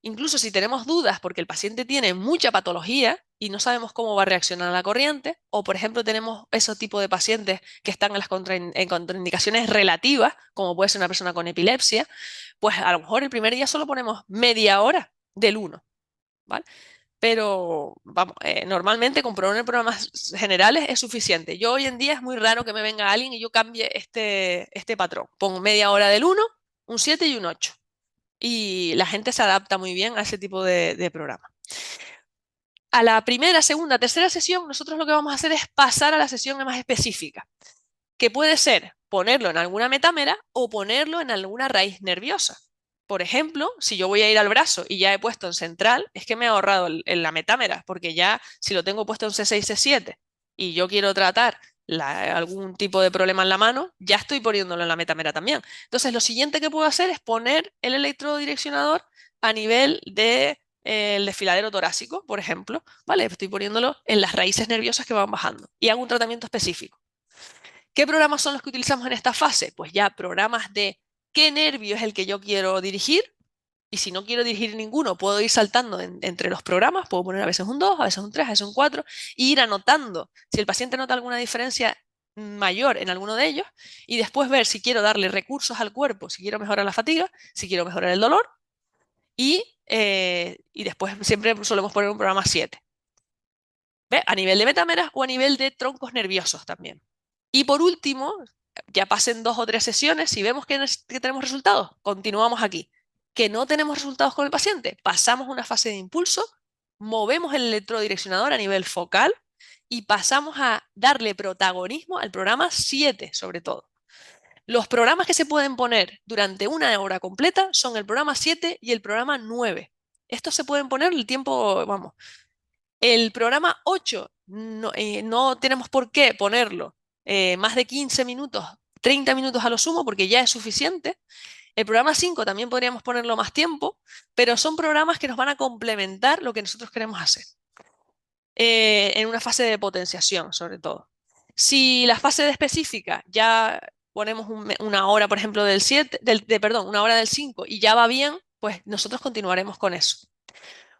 Incluso si tenemos dudas porque el paciente tiene mucha patología y no sabemos cómo va a reaccionar a la corriente, o por ejemplo tenemos ese tipo de pacientes que están en las contraindicaciones relativas, como puede ser una persona con epilepsia, pues a lo mejor el primer día solo ponemos media hora del 1, ¿vale? Pero vamos, normalmente con programas generales es suficiente. Yo hoy en día es muy raro que me venga alguien y yo cambie este patrón. Pongo media hora del 1, un 7 y un 8. Y la gente se adapta muy bien a ese tipo de programa. A la primera, segunda, tercera sesión, nosotros lo que vamos a hacer es pasar a la sesión más específica, que puede ser ponerlo en alguna metámera o ponerlo en alguna raíz nerviosa. Por ejemplo, si yo voy a ir al brazo y ya he puesto en central, es que me he ahorrado en la metámera, porque ya si lo tengo puesto en C6, C7 y yo quiero tratar algún tipo de problema en la mano, ya estoy poniéndolo en la metámera también. Entonces, lo siguiente que puedo hacer es poner el electrodo direccionador a nivel el desfiladero torácico, por ejemplo, ¿vale? Estoy poniéndolo en las raíces nerviosas que van bajando y hago un tratamiento específico. ¿Qué programas son los que utilizamos en esta fase? Pues ya programas de qué nervio es el que yo quiero dirigir. Y si no quiero dirigir ninguno, puedo ir saltando entre los programas, puedo poner a veces un 2, a veces un 3, a veces un 4, e ir anotando si el paciente nota alguna diferencia mayor en alguno de ellos, y después ver si quiero darle recursos al cuerpo, si quiero mejorar la fatiga, si quiero mejorar el dolor, y después siempre solemos poner un programa 7. ¿Ve? A nivel de metameras o a nivel de troncos nerviosos también. Y por último, ya pasen 2 o 3 sesiones, si vemos que tenemos resultados, continuamos aquí. Que no tenemos resultados con el paciente, pasamos una fase de impulso, movemos el electrodireccionador a nivel focal y pasamos a darle protagonismo al programa 7 sobre todo. Los programas que se pueden poner durante una hora completa son el programa 7 y el programa 9. Estos se pueden poner el tiempo, vamos, el programa 8 no tenemos por qué ponerlo más de 15 minutos, 30 minutos a lo sumo, porque ya es suficiente. El programa 5 también podríamos ponerlo más tiempo, pero son programas que nos van a complementar lo que nosotros queremos hacer, en una fase de potenciación, sobre todo. Si la fase de específica ya ponemos una hora, por ejemplo, del 7, perdón, una hora del 5 y ya va bien, pues nosotros continuaremos con eso.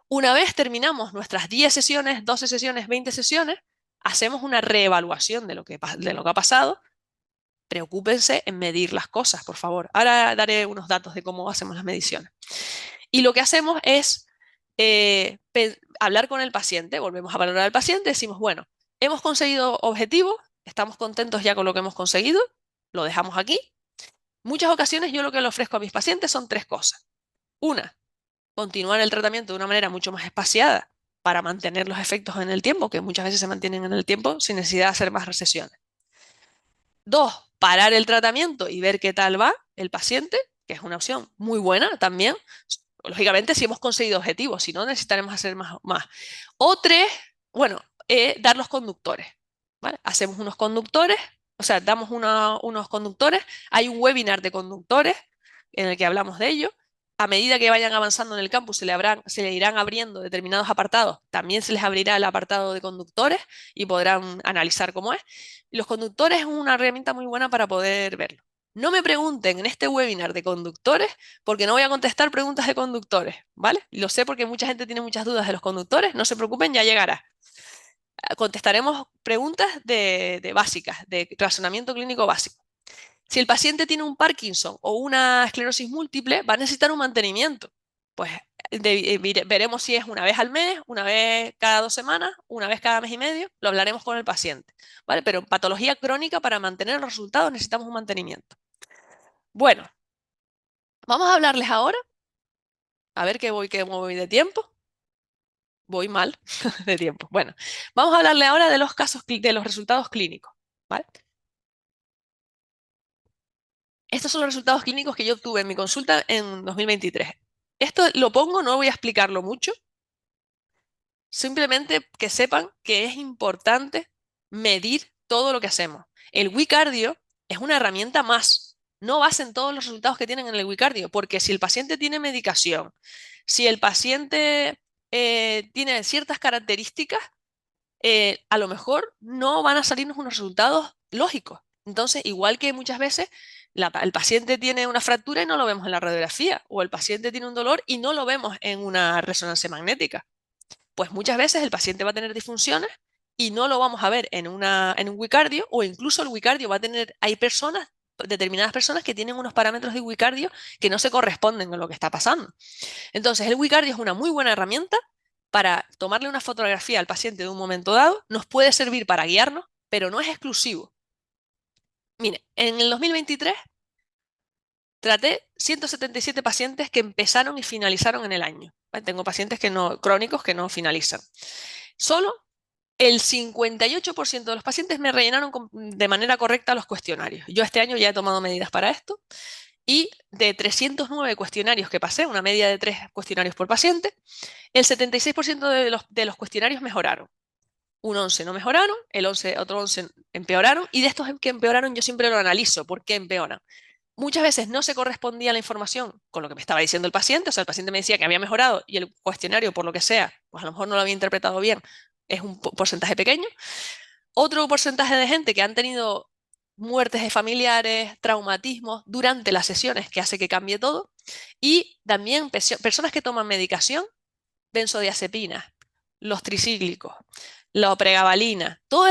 Una vez terminamos nuestras 10 sesiones, 12 sesiones, 20 sesiones, hacemos una reevaluación de lo que ha pasado. Preocúpense en medir las cosas, por favor. Ahora daré unos datos de cómo hacemos las mediciones. Y lo que hacemos es hablar con el paciente, volvemos a valorar al paciente, decimos, bueno, hemos conseguido objetivos, estamos contentos ya con lo que hemos conseguido, lo dejamos aquí. Muchas ocasiones yo lo que le ofrezco a mis pacientes son 3 cosas. Una, continuar el tratamiento de una manera mucho más espaciada para mantener los efectos en el tiempo, que muchas veces se mantienen en el tiempo sin necesidad de hacer más sesiones. 2, parar el tratamiento y ver qué tal va el paciente, que es una opción muy buena también. Lógicamente, si hemos conseguido objetivos, si no, necesitaremos hacer más. O 3, bueno, dar los conductores. ¿Vale? Hacemos unos conductores, o sea, damos unos conductores. Hay un webinar de conductores en el que hablamos de ello. A medida que vayan avanzando en el campus, se le irán abriendo determinados apartados. También se les abrirá el apartado de conductores y podrán analizar cómo es. Los conductores es una herramienta muy buena para poder verlo. No me pregunten en este webinar de conductores, porque no voy a contestar preguntas de conductores, ¿vale? Lo sé porque mucha gente tiene muchas dudas de los conductores, no se preocupen, ya llegará. Contestaremos preguntas de básicas, de razonamiento clínico básico. Si el paciente tiene un Parkinson o una esclerosis múltiple, va a necesitar un mantenimiento. Pues veremos si es una vez al mes, una vez cada 2 semanas, una vez cada mes y medio, lo hablaremos con el paciente, ¿vale? Pero en patología crónica, para mantener los resultados necesitamos un mantenimiento. Bueno, vamos a hablarles ahora, a ver cómo voy de tiempo. Voy mal de tiempo. Bueno, vamos a hablarle ahora de los casos, de los resultados clínicos, ¿vale? Estos son los resultados clínicos que yo obtuve en mi consulta en 2023. Esto lo pongo, no voy a explicarlo mucho, simplemente que sepan que es importante medir todo lo que hacemos. El WeCardio es una herramienta más. No basen todos los resultados que tienen en el WeCardio, porque si el paciente tiene medicación, si el paciente tiene ciertas características, a lo mejor no van a salirnos unos resultados lógicos. Entonces, igual que muchas veces el paciente tiene una fractura y no lo vemos en la radiografía, o el paciente tiene un dolor y no lo vemos en una resonancia magnética. Pues muchas veces el paciente va a tener disfunciones y no lo vamos a ver en un Wicardio, o incluso el Wicardio va a tener, hay personas, determinadas personas que tienen unos parámetros de Wicardio que no se corresponden con lo que está pasando. Entonces, el Wicardio es una muy buena herramienta para tomarle una fotografía al paciente de un momento dado, nos puede servir para guiarnos, pero no es exclusivo. Mire, en el 2023 traté 177 pacientes que empezaron y finalizaron en el año. Tengo pacientes crónicos que no finalizan. Solo el 58% de los pacientes me rellenaron de manera correcta los cuestionarios. Yo este año ya he tomado medidas para esto, y de 309 cuestionarios que pasé, una media de 3 cuestionarios por paciente, el 76% de los cuestionarios mejoraron. Un 11 no mejoraron, otro 11 empeoraron, y de estos que empeoraron yo siempre lo analizo, ¿por qué empeoran? Muchas veces no se correspondía la información con lo que me estaba diciendo el paciente, o sea, el paciente me decía que había mejorado y el cuestionario, por lo que sea, pues a lo mejor no lo había interpretado bien, es un porcentaje pequeño. Otro porcentaje de gente que han tenido muertes de familiares, traumatismos durante las sesiones, que hace que cambie todo, y también personas que toman medicación, benzodiazepinas, los tricíclicos, la pregabalina, todos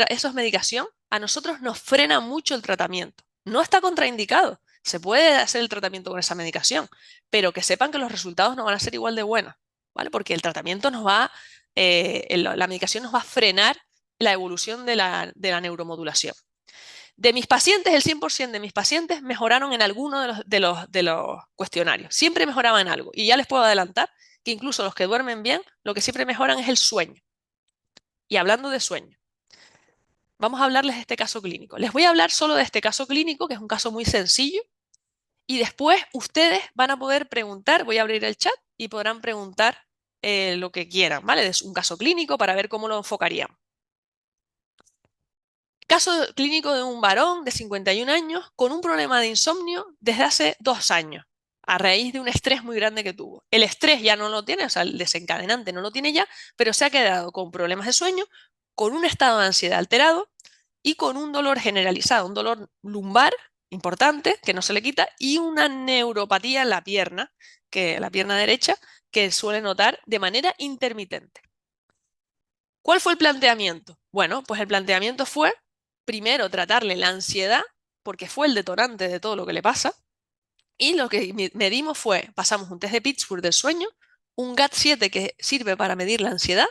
esos medicación a nosotros nos frena mucho el tratamiento. No está contraindicado, se puede hacer el tratamiento con esa medicación, pero que sepan que los resultados no van a ser igual de buenos, ¿vale? Porque el tratamiento la medicación nos va a frenar la evolución de la neuromodulación. De mis pacientes, el 100% de mis pacientes mejoraron en alguno de los cuestionarios. Siempre mejoraban en algo. Y ya les puedo adelantar que incluso los que duermen bien, lo que siempre mejoran es el sueño. Y hablando de sueño, vamos a hablarles de este caso clínico. Les voy a hablar solo de este caso clínico, que es un caso muy sencillo. Y después ustedes van a poder preguntar, voy a abrir el chat y podrán preguntar lo que quieran, ¿vale? Es un caso clínico para ver cómo lo enfocarían. Caso clínico de un varón de 51 años con un problema de insomnio desde hace 2 años, a raíz de un estrés muy grande que tuvo. El estrés ya no lo tiene, o sea, el desencadenante no lo tiene ya, pero se ha quedado con problemas de sueño, con un estado de ansiedad alterado y con un dolor generalizado, un dolor lumbar importante que no se le quita y una neuropatía en la pierna derecha, que suele notar de manera intermitente. ¿Cuál fue el planteamiento? Bueno, pues el planteamiento fue, primero, tratarle la ansiedad, porque fue el detonante de todo lo que le pasa, y lo que medimos fue, pasamos un test de Pittsburgh del sueño, un GAT-7 que sirve para medir la ansiedad,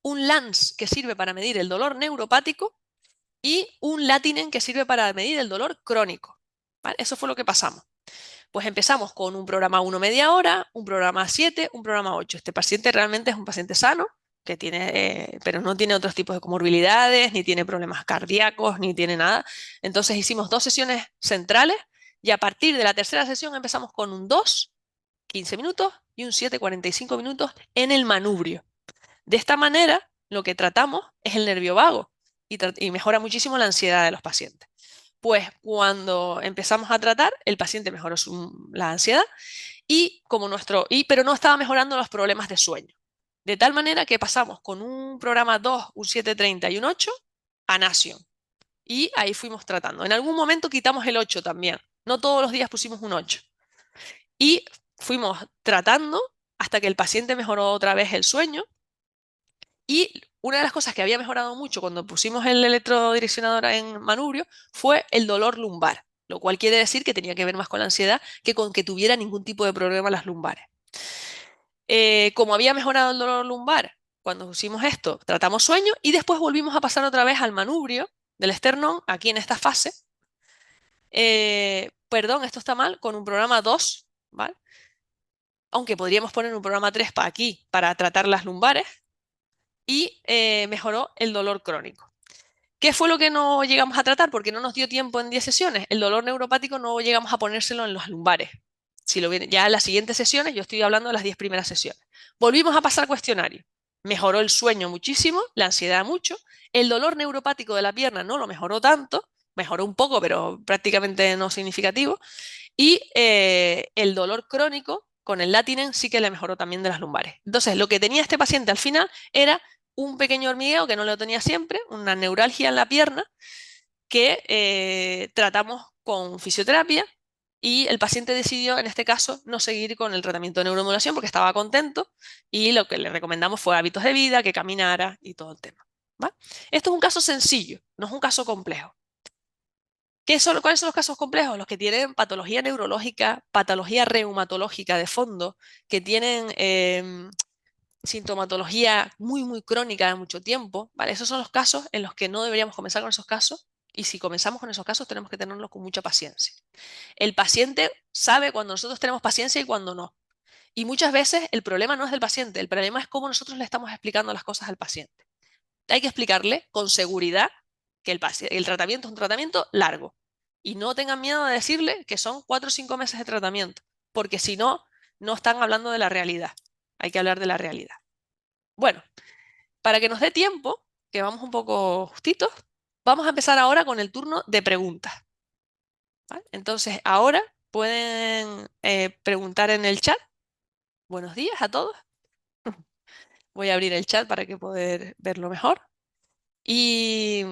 un LANS que sirve para medir el dolor neuropático y un Latinen que sirve para medir el dolor crónico. ¿Vale? Eso fue lo que pasamos. Pues empezamos con un programa 1 media hora, un programa 7, un programa 8. Este paciente realmente es un paciente sano, pero no tiene otros tipos de comorbilidades, ni tiene problemas cardíacos, ni tiene nada. Entonces hicimos 2 sesiones centrales y a partir de la tercera sesión empezamos con un 2, 15 minutos y un 7, 45 minutos en el manubrio. De esta manera, lo que tratamos es el nervio vago y mejora muchísimo la ansiedad de los pacientes. Pues cuando empezamos a tratar, el paciente mejoró la ansiedad pero no estaba mejorando los problemas de sueño. De tal manera que pasamos con un programa 2, un 7:30 y un 8 a Nación. Y ahí fuimos tratando. En algún momento quitamos el 8 también. No todos los días pusimos un 8. Y fuimos tratando hasta que el paciente mejoró otra vez el sueño. Y una de las cosas que había mejorado mucho cuando pusimos el electrodireccionador en manubrio fue el dolor lumbar, lo cual quiere decir que tenía que ver más con la ansiedad que con que tuviera ningún tipo de problema en las lumbares. Como había mejorado el dolor lumbar cuando pusimos esto, tratamos sueño y después volvimos a pasar otra vez al manubrio del esternón, aquí en esta fase. Perdón, esto está mal, con un programa 2, ¿vale? Aunque podríamos poner un programa 3 para aquí, para tratar las lumbares, y mejoró el dolor crónico. ¿Qué fue lo que no llegamos a tratar? Porque no nos dio tiempo en 10 sesiones. El dolor neuropático no llegamos a ponérselo en los lumbares. Ya en las siguientes sesiones, yo estoy hablando de las 10 primeras sesiones. Volvimos a pasar cuestionario. Mejoró el sueño muchísimo, la ansiedad mucho. El dolor neuropático de la pierna no lo mejoró tanto, mejoró un poco, pero prácticamente no significativo. Y el dolor crónico con el Latinen sí que le mejoró también de las lumbares. Entonces, lo que tenía este paciente al final era un pequeño hormigueo que no lo tenía siempre, una neuralgia en la pierna, que tratamos con fisioterapia y el paciente decidió, en este caso, no seguir con el tratamiento de neuromodulación porque estaba contento y lo que le recomendamos fue hábitos de vida, que caminara y todo el tema. ¿Va? Esto es un caso sencillo, no es un caso complejo. ¿Cuáles son los casos complejos? Los que tienen patología neurológica, patología reumatológica de fondo, que tienen sintomatología muy, muy crónica de mucho tiempo, ¿vale? Esos son los casos en los que no deberíamos comenzar con esos casos y si comenzamos con esos casos tenemos que tenerlos con mucha paciencia. El paciente sabe cuando nosotros tenemos paciencia y cuando no. Y muchas veces el problema no es del paciente, el problema es cómo nosotros le estamos explicando las cosas al paciente. Hay que explicarle con seguridad que el tratamiento es un tratamiento largo y no tengan miedo de decirle que son 4 o 5 meses de tratamiento, porque si no, no están hablando de la realidad. Hay que hablar de la realidad. Bueno, para que nos dé tiempo, que vamos un poco justitos, vamos a empezar ahora con el turno de preguntas. ¿Vale? Entonces, ahora pueden preguntar en el chat. Buenos días a todos. Voy a abrir el chat para que poder verlo mejor. Y,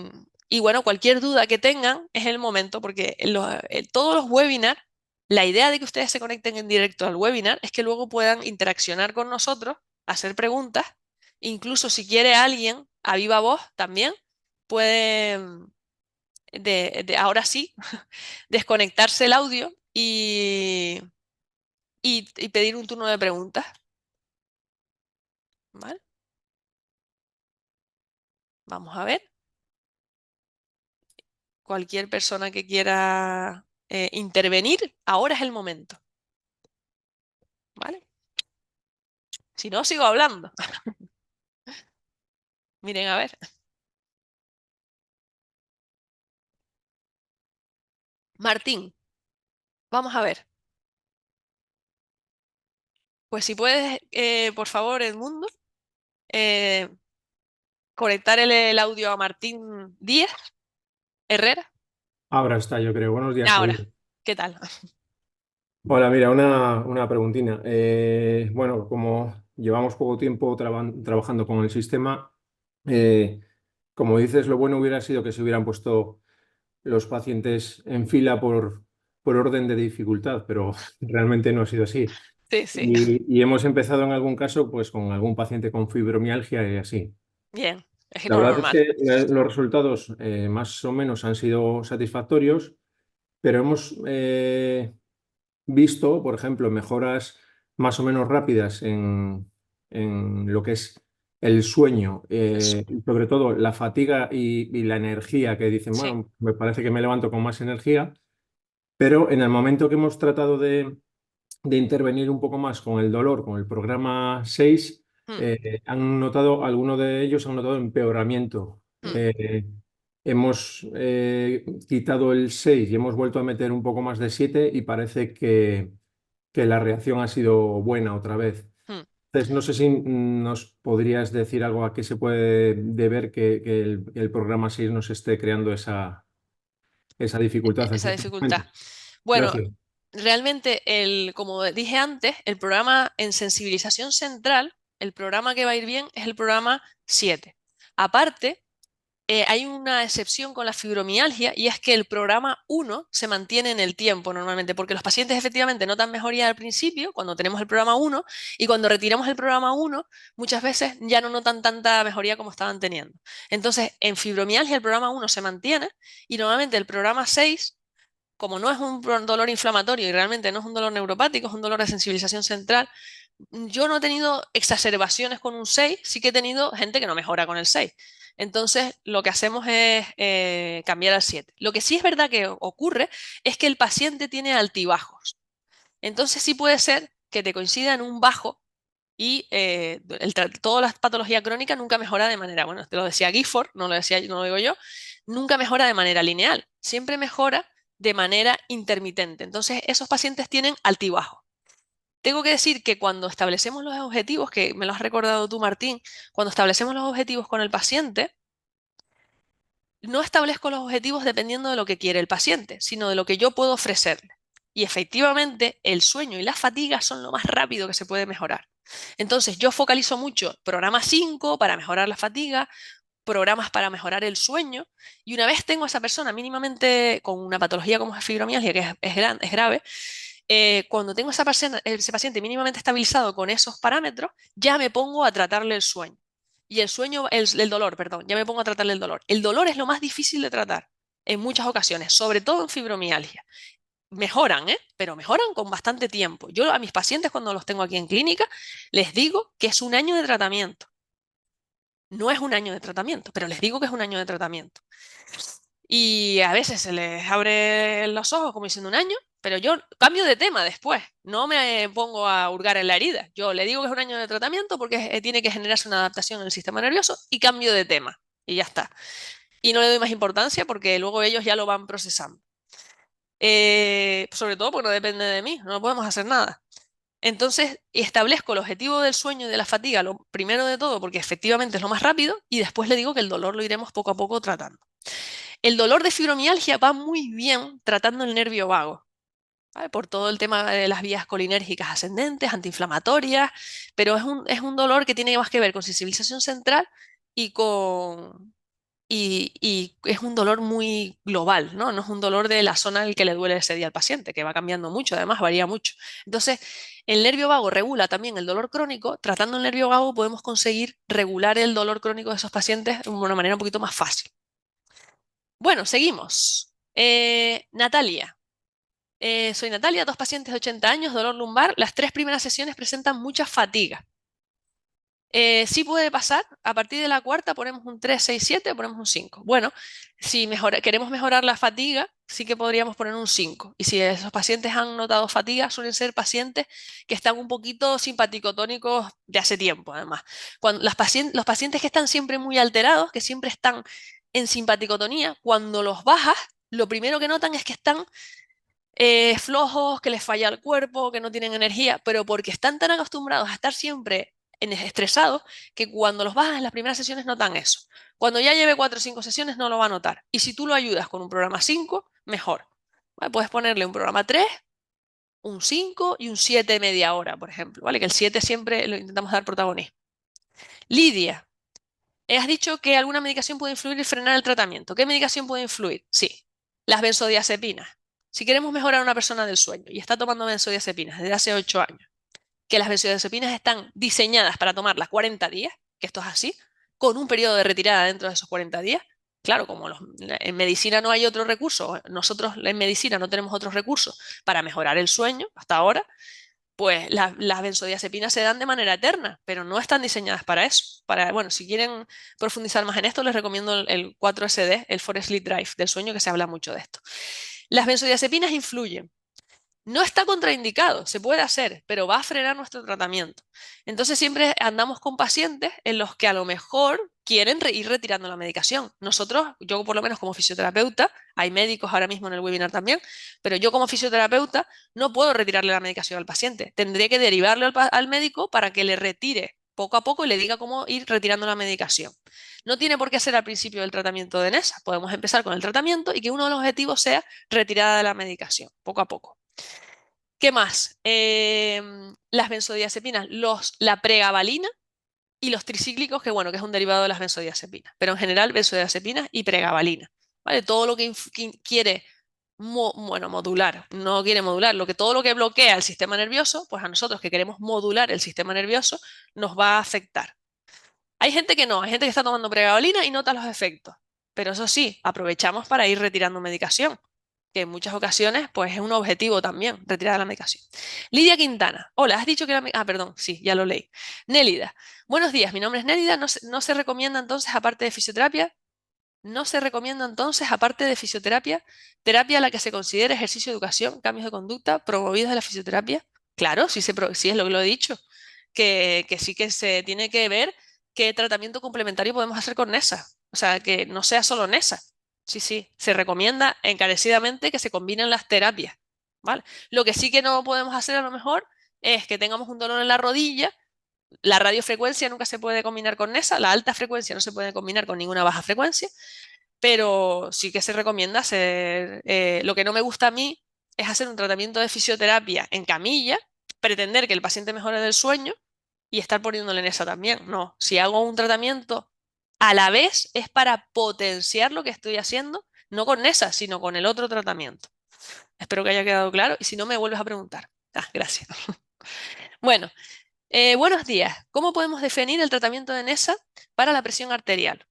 Y bueno, cualquier duda que tengan es el momento, porque todos los webinars, la idea de que ustedes se conecten en directo al webinar es que luego puedan interaccionar con nosotros, hacer preguntas, incluso si quiere alguien a viva voz también, puede, ahora sí, desconectarse el audio y pedir un turno de preguntas, ¿vale? Vamos a ver. Cualquier persona que quiera intervenir, ahora es el momento, ¿vale? Si no, sigo hablando. Miren, a ver. Martín, vamos a ver. Pues si puedes, por favor, Edmundo, eh, conectar el audio a Martín Díez Herrera. Ahora está, yo creo. Buenos días, Ahora, Javier. ¿qué tal? Hola, mira, una preguntina. Bueno, como llevamos poco tiempo trabajando con el sistema, eh, como dices, lo bueno hubiera sido que se hubieran puesto los pacientes en fila por orden de dificultad, pero realmente no ha sido así. Sí, sí. Y hemos empezado en algún caso pues con algún paciente con fibromialgia y así. Bien, es La lo verdad es normal. que los resultados más o menos han sido satisfactorios, pero hemos visto, por ejemplo, mejoras más o menos rápidas en lo que es el sueño, y sobre todo la fatiga y la energía, que dicen, Sí. bueno, me parece que me levanto con más energía, pero en el momento que hemos tratado de intervenir un poco más con el dolor, con el programa 6, Mm, han notado, algunos de ellos han notado empeoramiento. mm. Hemos quitado el 6 y hemos vuelto a meter un poco más de 7 y parece que la reacción ha sido buena otra vez. Mm. Entonces, no sé si nos podrías decir algo a qué se puede deber que el programa 6 nos esté creando esa dificultad en Esa ciertos dificultad. momentos. Bueno, Gracias. realmente, como dije antes, el programa en sensibilización central, el programa que va a ir bien es el programa 7. Aparte, hay una excepción con la fibromialgia y es que el programa 1 se mantiene en el tiempo normalmente, porque los pacientes efectivamente notan mejoría al principio cuando tenemos el programa 1 y cuando retiramos el programa 1 muchas veces ya no notan tanta mejoría como estaban teniendo. Entonces, en fibromialgia el programa 1 se mantiene y normalmente el programa 6, como no es un dolor inflamatorio y realmente no es un dolor neuropático, es un dolor de sensibilización central, yo no he tenido exacerbaciones con un 6, sí que he tenido gente que no mejora con el 6. Entonces, lo que hacemos es cambiar al 7. Lo que sí es verdad que ocurre es que el paciente tiene altibajos. Entonces, sí puede ser que te coincida en un bajo y toda la patología crónica nunca mejora de manera, bueno, te lo decía Gifford, no lo decía, no lo digo yo, nunca mejora de manera lineal, siempre mejora de manera intermitente. Entonces, esos pacientes tienen altibajos. Tengo que decir que cuando establecemos los objetivos, que me lo has recordado tú, Martín, cuando establecemos los objetivos con el paciente, no establezco los objetivos dependiendo de lo que quiere el paciente, sino de lo que yo puedo ofrecerle. Y efectivamente, el sueño y la fatiga son lo más rápido que se puede mejorar. Entonces, yo focalizo mucho programa 5 para mejorar la fatiga, programas para mejorar el sueño, y una vez tengo a esa persona mínimamente con una patología como es fibromialgia, que es grave, cuando tengo ese paciente mínimamente estabilizado con esos parámetros, ya me pongo a tratarle el sueño. Y el sueño, el dolor, perdón, ya me pongo a tratarle el dolor. El dolor es lo más difícil de tratar en muchas ocasiones, sobre todo en fibromialgia. Mejoran, ¿eh? Pero mejoran con bastante tiempo. Yo a mis pacientes cuando los tengo aquí en clínica les digo que es un año de tratamiento. No es un año de tratamiento, pero les digo que es un año de tratamiento. Y a veces se les abre los ojos como diciendo un año, pero yo cambio de tema después. No me pongo a hurgar en la herida. Yo le digo que es un año de tratamiento porque tiene que generarse una adaptación en el sistema nervioso y cambio de tema. Y ya está. Y no le doy más importancia porque luego ellos ya lo van procesando. Sobre todo porque no depende de mí, no podemos hacer nada. Entonces, establezco el objetivo del sueño y de la fatiga, lo primero de todo, porque efectivamente es lo más rápido, y después le digo que el dolor lo iremos poco a poco tratando. El dolor de fibromialgia va muy bien tratando el nervio vago, ¿vale? Por todo el tema de las vías colinérgicas ascendentes, antiinflamatorias, pero es un dolor que tiene más que ver con sensibilización central y y es un dolor muy global, ¿no? No es un dolor de la zona al que le duele ese día al paciente, que va cambiando mucho, además varía mucho. Entonces, el nervio vago regula también el dolor crónico. Tratando el nervio vago podemos conseguir regular el dolor crónico de esos pacientes de una manera un poquito más fácil. Bueno, seguimos. Natalia. Soy Natalia, dos pacientes de 80 años, dolor lumbar. Las tres primeras sesiones presentan mucha fatiga. Sí puede pasar, a partir de la cuarta ponemos un 3, 6, 7, ponemos un 5. Bueno, si queremos mejorar la fatiga, sí que podríamos poner un 5. Y si esos pacientes han notado fatiga, suelen ser pacientes que están un poquito simpaticotónicos de hace tiempo, además. Cuando los pacientes que están siempre muy alterados, que siempre están en simpaticotonía, cuando los bajas, lo primero que notan es que están flojos, que les falla el cuerpo, que no tienen energía, pero porque están tan acostumbrados a estar siempre estresados que cuando los bajas en las primeras sesiones notan eso. Cuando ya lleve 4 o 5 sesiones no lo va a notar. Y si tú lo ayudas con un programa 5, mejor. ¿Vale? Puedes ponerle un programa 3, un 5 y un 7 media hora, por ejemplo. ¿Vale? Que el 7 siempre lo intentamos dar protagonismo. Lidia, has dicho que alguna medicación puede influir y frenar el tratamiento. ¿Qué medicación puede influir? Sí, las benzodiazepinas. Si queremos mejorar a una persona del sueño y está tomando benzodiazepinas desde hace 8 años, que las benzodiazepinas están diseñadas para tomarlas 40 días, que esto es así, con un periodo de retirada dentro de esos 40 días, claro, como en medicina no hay otro recurso, nosotros en medicina no tenemos otros recursos para mejorar el sueño hasta ahora, pues las benzodiazepinas se dan de manera eterna, pero no están diseñadas para eso. Bueno, si quieren profundizar más en esto, les recomiendo el 4SD, el Forest Sleep Drive del sueño, que se habla mucho de esto. Las benzodiazepinas influyen. No está contraindicado, se puede hacer, pero va a frenar nuestro tratamiento. Entonces siempre andamos con pacientes en los que a lo mejor quieren ir retirando la medicación. Nosotros, yo por lo menos como fisioterapeuta, hay médicos ahora mismo en el webinar también, pero yo como fisioterapeuta no puedo retirarle la medicación al paciente. Tendría que derivarle al médico para que le retire poco a poco y le diga cómo ir retirando la medicación. No tiene por qué ser al principio del tratamiento de NESA. Podemos empezar con el tratamiento y que uno de los objetivos sea retirada de la medicación, poco a poco. ¿Qué más? Las benzodiazepinas, la pregabalina y los tricíclicos, que bueno, que es un derivado de las benzodiazepinas, pero en general benzodiazepinas y pregabalina, ¿vale? Todo lo que quiere bueno, modular, no quiere modular, todo lo que bloquea el sistema nervioso, pues a nosotros que queremos modular el sistema nervioso, nos va a afectar. Hay gente que no, hay gente que está tomando pregabalina y nota los efectos, pero eso sí, aprovechamos para ir retirando medicación, que en muchas ocasiones pues es un objetivo también, retirar la medicación. Lidia Quintana, hola, has dicho que era... Ah, perdón, sí, ya lo leí. Nélida, buenos días, mi nombre es Nélida, no se recomienda entonces, aparte de fisioterapia, no se recomienda entonces, aparte de fisioterapia, terapia a la que se considere ejercicio de educación, cambios de conducta promovidos de la fisioterapia. Claro, sí es lo que lo he dicho, que sí que se tiene que ver qué tratamiento complementario podemos hacer con NESA. O sea, que no sea solo NESA. Sí, sí, se recomienda encarecidamente que se combinen las terapias, ¿vale? Lo que sí que no podemos hacer a lo mejor es que tengamos un dolor en la rodilla. La radiofrecuencia nunca se puede combinar con NESA, la alta frecuencia no se puede combinar con ninguna baja frecuencia, pero sí que se recomienda hacer, lo que no me gusta a mí es hacer un tratamiento de fisioterapia en camilla, pretender que el paciente mejore del sueño y estar poniéndole en esa también. No, si hago un tratamiento a la vez es para potenciar lo que estoy haciendo, no con esa, sino con el otro tratamiento. Espero que haya quedado claro y si no me vuelves a preguntar. Ah, gracias. Bueno, buenos días. ¿Cómo podemos definir el tratamiento de NESA para la presión arterial?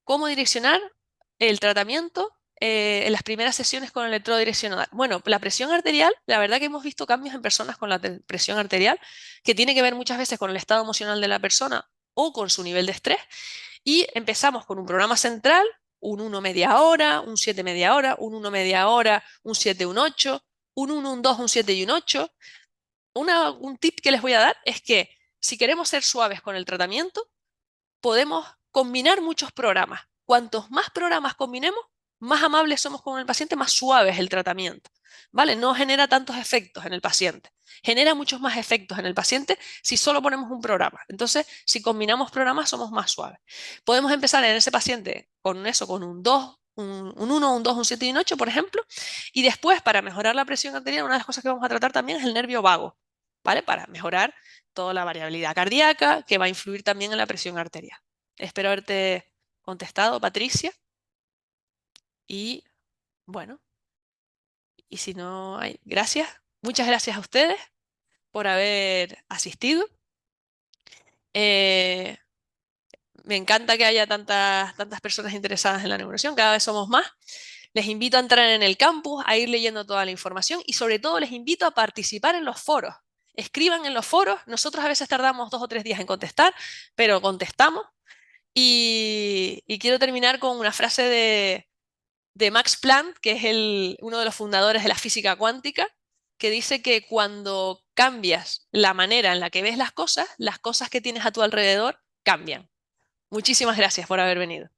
¿Cómo direccionar el tratamiento en las primeras sesiones con el electrodo direccional? Bueno, la presión arterial, la verdad que hemos visto cambios en personas con la presión arterial, que tiene que ver muchas veces con el estado emocional de la persona o con su nivel de estrés. Y empezamos con un programa central, un 1 media hora, un 7 media hora, un 1 media hora, un 7 un 8, un 1 un 2 un 7 y un 8. Un tip que les voy a dar es que si queremos ser suaves con el tratamiento, podemos combinar muchos programas. Cuantos más programas combinemos, más amables somos con el paciente, más suave es el tratamiento. ¿Vale? No genera tantos efectos en el paciente. Genera muchos más efectos en el paciente si solo ponemos un programa. Entonces, si combinamos programas, somos más suaves. Podemos empezar en ese paciente con eso, con un 2, un 1, un 2, un 7 y un 8, por ejemplo. Y después, para mejorar la presión arterial, una de las cosas que vamos a tratar también es el nervio vago, ¿vale? Para mejorar toda la variabilidad cardíaca que va a influir también en la presión arterial. Espero haberte contestado, Patricia. Y bueno, y si no hay, gracias. Muchas gracias a ustedes por haber asistido. Eh, Me encanta que haya tantas personas interesadas en la neurociencia, cada vez somos más. Les invito a entrar en el campus, a ir leyendo toda la información y sobre todo les invito a participar en los foros. Escriban en los foros, nosotros a veces tardamos 2 o 3 días en contestar, pero contestamos. Y quiero terminar con una frase de Max Planck, que es uno de los fundadores de la física cuántica, que dice que cuando cambias la manera en la que ves las cosas que tienes a tu alrededor cambian. Muchísimas gracias por haber venido.